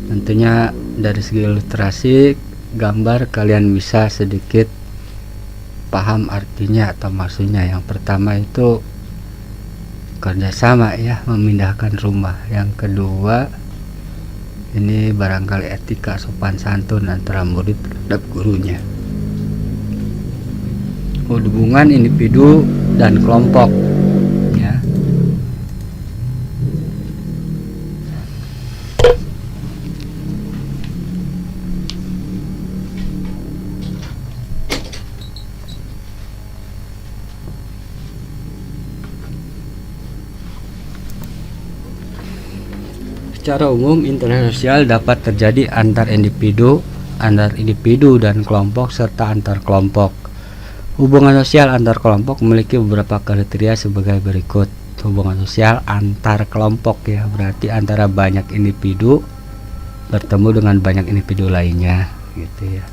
tentunya dari segi ilustrasi gambar kalian bisa sedikit paham artinya atau maksudnya. Yang pertama itu kerjasama ya, memindahkan rumah. Yang kedua ini barangkali etika sopan santun antara murid terhadap gurunya. Hubungan individu dan kelompok ya. Secara umum, interaksi sosial dapat terjadi antar individu dan kelompok serta antar kelompok. Hubungan sosial antar kelompok memiliki beberapa kriteria sebagai berikut. Hubungan sosial antar kelompok ya, berarti antara banyak individu bertemu dengan banyak individu lainnya gitu ya.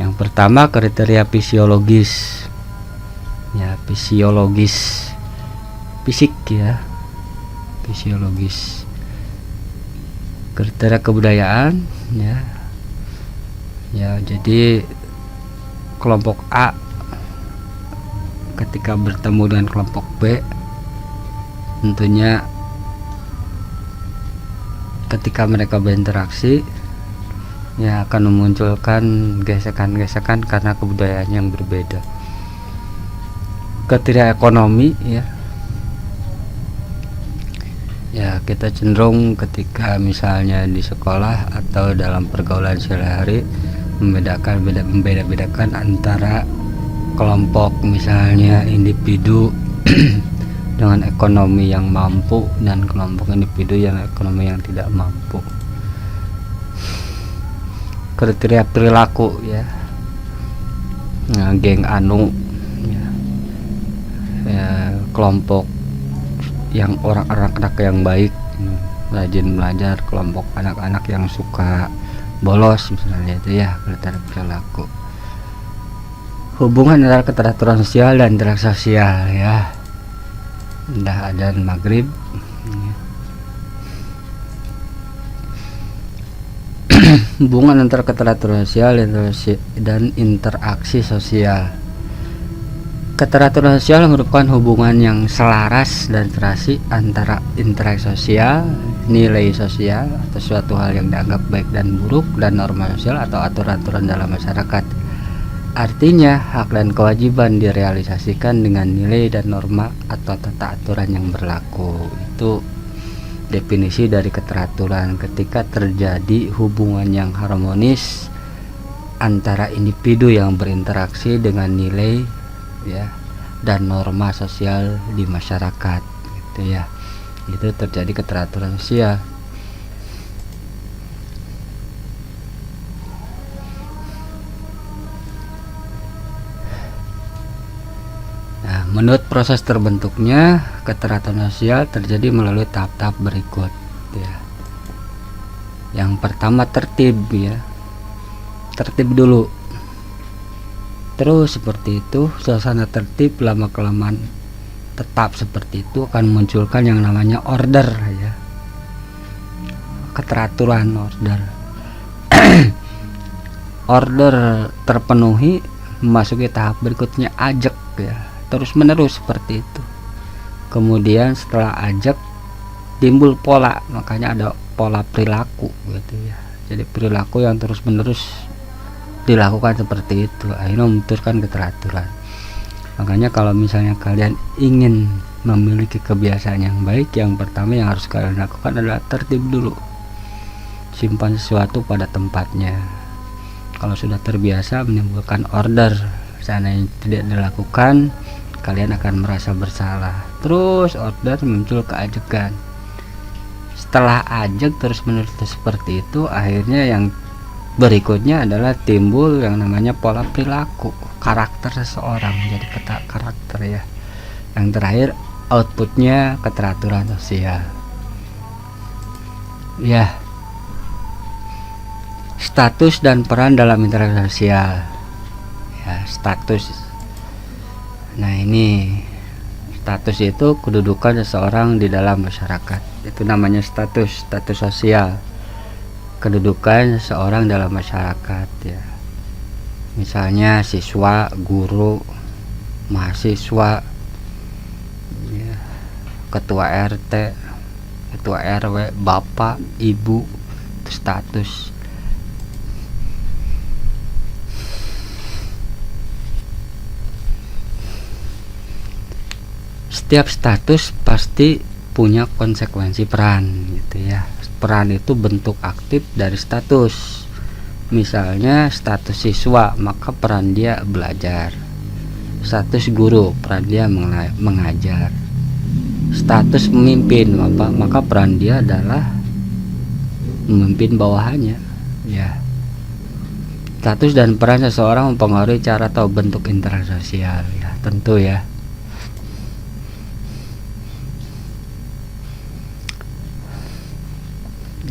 Yang pertama, kriteria fisiologis ya, fisik ya, fisiologis. Kriteria kebudayaan ya, jadi kelompok A ketika bertemu dengan kelompok B, tentunya ketika mereka berinteraksi ya akan memunculkan gesekan-gesekan karena kebudayaan yang berbeda. Ketika ekonomi ya kita cenderung ketika misalnya di sekolah atau dalam pergaulan sehari-hari membeda-bedakan antara kelompok misalnya individu dengan ekonomi yang mampu dan kelompok individu yang ekonomi yang tidak mampu. Kriteria perilaku ya, nah, geng anu ya, kelompok yang anak-anak yang baik, rajin belajar, kelompok anak-anak yang suka bolos misalnya, itu ya kriteria perilaku. Hubungan antara keteraturan sosial dan interaksi sosial ya, udah adzan maghrib. Hubungan antara keteraturan sosial dan interaksi sosial. Keteraturan sosial merupakan hubungan yang selaras dan terasi antara interaksi sosial, nilai sosial atau suatu hal yang dianggap baik dan buruk, dan norma sosial atau aturan-aturan dalam masyarakat. Artinya, hak dan kewajiban direalisasikan dengan nilai dan norma atau tata aturan yang berlaku. Itu definisi dari keteraturan. Ketika terjadi hubungan yang harmonis antara individu yang berinteraksi dengan nilai ya dan norma sosial di masyarakat, gitu ya, itu terjadi keteraturan sosial. Nah, menurut proses terbentuknya keteraturan sosial terjadi melalui tahap-tahap berikut ya. Yang pertama tertib ya, tertib dulu. Terus seperti itu, suasana tertib lama kelamaan tetap seperti itu akan memunculkan yang namanya order ya, keteraturan, order. Order terpenuhi, memasuki tahap berikutnya ajak ya, terus menerus seperti itu. Kemudian setelah ajak timbul pola, makanya ada pola perilaku gitu ya. Jadi perilaku yang terus menerus dilakukan seperti itu akhirnya membentukkan keteraturan. Makanya kalau misalnya kalian ingin memiliki kebiasaan yang baik, yang pertama yang harus kalian lakukan adalah tertib dulu. Simpan sesuatu pada tempatnya. Kalau sudah terbiasa menimbulkan order, sana yang tidak dilakukan, kalian akan merasa bersalah. Terus order muncul keajekan. Setelah ajak terus menerus seperti itu, akhirnya yang berikutnya adalah timbul yang namanya pola perilaku, karakter seseorang, jadi karakter ya. Yang terakhir outputnya keteraturan sosial ya. Status dan peran dalam interaksi sosial ya, status. Nah, ini status itu kedudukan seseorang di dalam masyarakat, itu namanya status sosial, kedudukan seseorang dalam masyarakat ya. Misalnya siswa, guru, mahasiswa ya, ketua RT, ketua RW, bapak, ibu, itu status. Setiap status pasti punya konsekuensi peran gitu ya. Peran itu bentuk aktif dari status. Misalnya status siswa, maka peran dia belajar. Status guru, peran dia mengajar. Status pemimpin, maka peran dia adalah memimpin bawahannya ya. Status dan peran seseorang mempengaruhi cara atau bentuk interaksi sosial ya, tentu ya.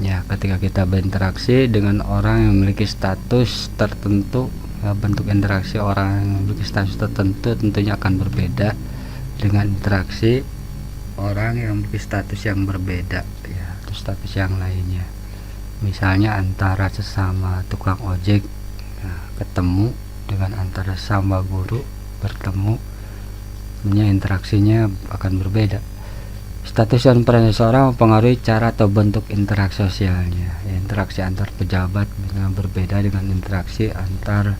Ya, ketika kita berinteraksi dengan orang yang memiliki status tertentu ya, bentuk interaksi orang yang memiliki status tertentu tentunya akan berbeda dengan interaksi orang yang memiliki status yang berbeda ya, atau status yang lainnya. Misalnya antara sesama tukang ojek ya, ketemu dengan antara sama guru bertemu interaksinya akan berbeda. Status dan peran seseorang mempengaruhi cara atau bentuk interaksi sosialnya. Interaksi antar pejabat berbeda dengan interaksi antar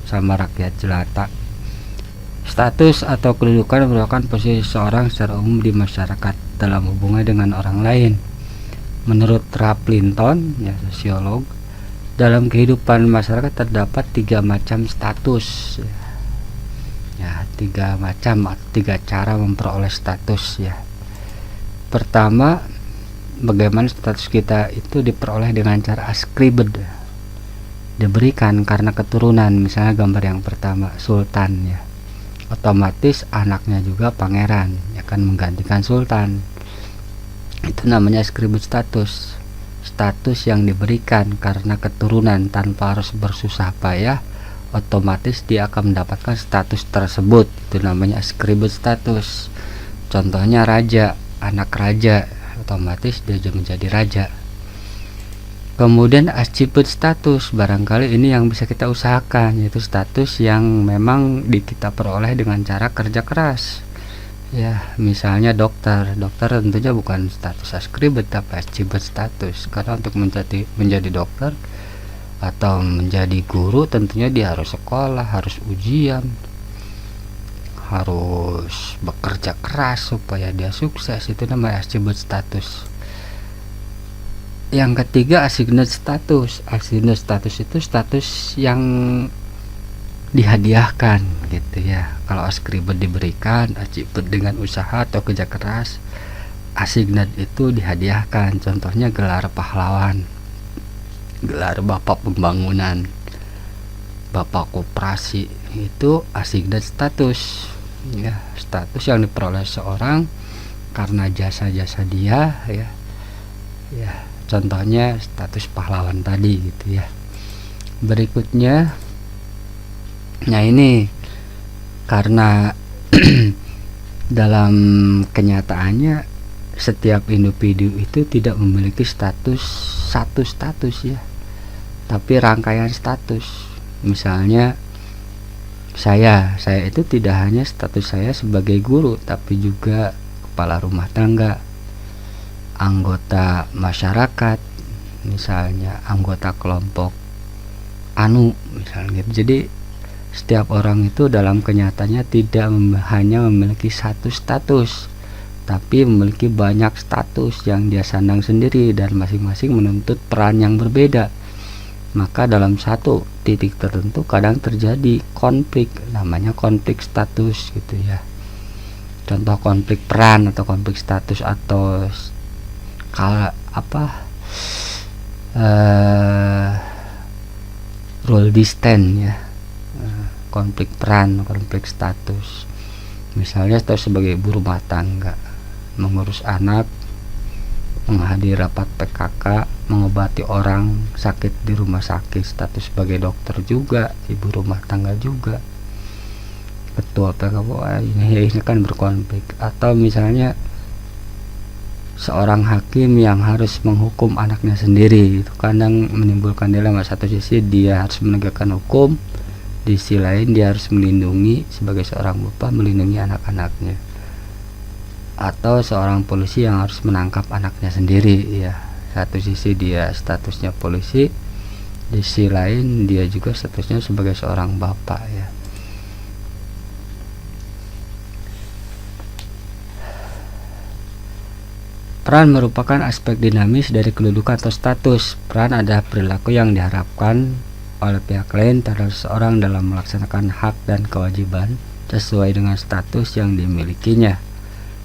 sama rakyat jelata. Status atau kedudukan merupakan posisi seseorang secara umum di masyarakat dalam hubungan dengan orang lain. Menurut Ralph Linton, sosiolog, dalam kehidupan masyarakat terdapat 3 macam status. Tiga cara memperoleh status ya. Pertama, bagaimana status kita itu diperoleh dengan cara ascribed, diberikan karena keturunan. Misalnya gambar yang pertama, sultan ya, otomatis anaknya juga pangeran, akan menggantikan sultan. Itu namanya ascribed status. Status yang diberikan karena keturunan tanpa harus bersusah payah, otomatis dia akan mendapatkan status tersebut. Itu namanya ascribed status. Contohnya raja, anak raja, otomatis dia juga menjadi raja. Kemudian achieved status, barangkali ini yang bisa kita usahakan, yaitu status yang memang kita peroleh dengan cara kerja keras. Ya, misalnya dokter tentunya bukan status ascribed tapi achieved status, karena untuk menjadi dokter atau menjadi guru tentunya dia harus sekolah, harus ujian, harus bekerja keras supaya dia sukses. Itu namanya achieved status. Yang ketiga, assigned status. Assigned status itu status yang dihadiahkan gitu ya. Kalau ascribed diberikan, achieved dengan usaha atau kerja keras, assigned itu dihadiahkan. Contohnya gelar pahlawan, gelar bapak pembangunan, bapak koperasi, itu assigned status ya. Status yang diperoleh seorang karena jasa-jasa dia ya. Contohnya status pahlawan tadi gitu ya. Berikutnya, nah ini karena dalam kenyataannya setiap individu itu tidak memiliki satu status ya, tapi rangkaian status. Misalnya saya itu tidak hanya status saya sebagai guru, tapi juga kepala rumah tangga, anggota masyarakat, misalnya anggota kelompok misalnya gitu. Jadi setiap orang itu dalam kenyataannya tidak hanya memiliki satu status, tapi memiliki banyak status yang dia sandang sendiri dan masing-masing menuntut peran yang berbeda. Maka dalam satu titik tertentu kadang terjadi konflik, namanya konflik status gitu ya. Contoh konflik peran atau konflik status atau role distance ya. Konflik peran, konflik status. Misalnya status sebagai ibu rumah tangga, mengurus anak, menghadiri rapat PKK, mengobati orang sakit di rumah sakit. Status sebagai dokter juga, ibu rumah tangga juga, ketua PKK. Ini kan berkonflik. Atau misalnya seorang hakim yang harus menghukum anaknya sendiri, itu kadang menimbulkan dilema. Satu sisi dia harus menegakkan hukum, di sisi lain dia harus melindungi, sebagai seorang bapak melindungi anak-anaknya. Atau seorang polisi yang harus menangkap anaknya sendiri ya. Satu sisi dia statusnya polisi, di sisi lain dia juga statusnya sebagai seorang bapak ya. Peran merupakan aspek dinamis dari kedudukan atau status. Peran adalah perilaku yang diharapkan oleh pihak lain terhadap seseorang dalam melaksanakan hak dan kewajiban sesuai dengan status yang dimilikinya.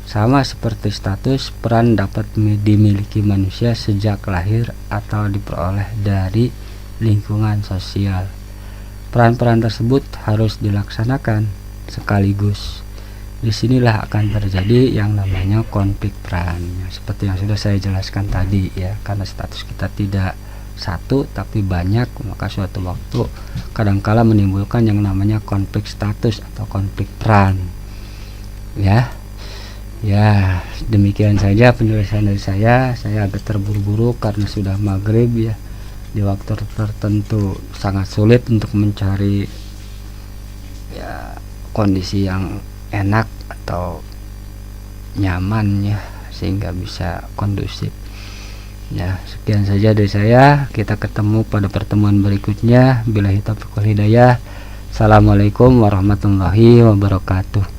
Sama seperti status, peran dapat dimiliki manusia sejak lahir atau diperoleh dari lingkungan sosial. Peran-peran tersebut harus dilaksanakan sekaligus. Disinilah akan terjadi yang namanya konflik peran, seperti yang sudah saya jelaskan tadi ya. Karena status kita tidak satu tapi banyak, maka suatu waktu kadangkala menimbulkan yang namanya konflik status atau konflik peran ya. Demikian saja penjelasan dari saya agak terburu-buru karena sudah maghrib ya. Di waktu tertentu sangat sulit untuk mencari ya kondisi yang enak atau nyaman ya, sehingga bisa kondusif. Ya, sekian saja dari saya. Kita ketemu pada pertemuan berikutnya. Billahi taufiq wal hidayah. Assalamualaikum warahmatullahi wabarakatuh.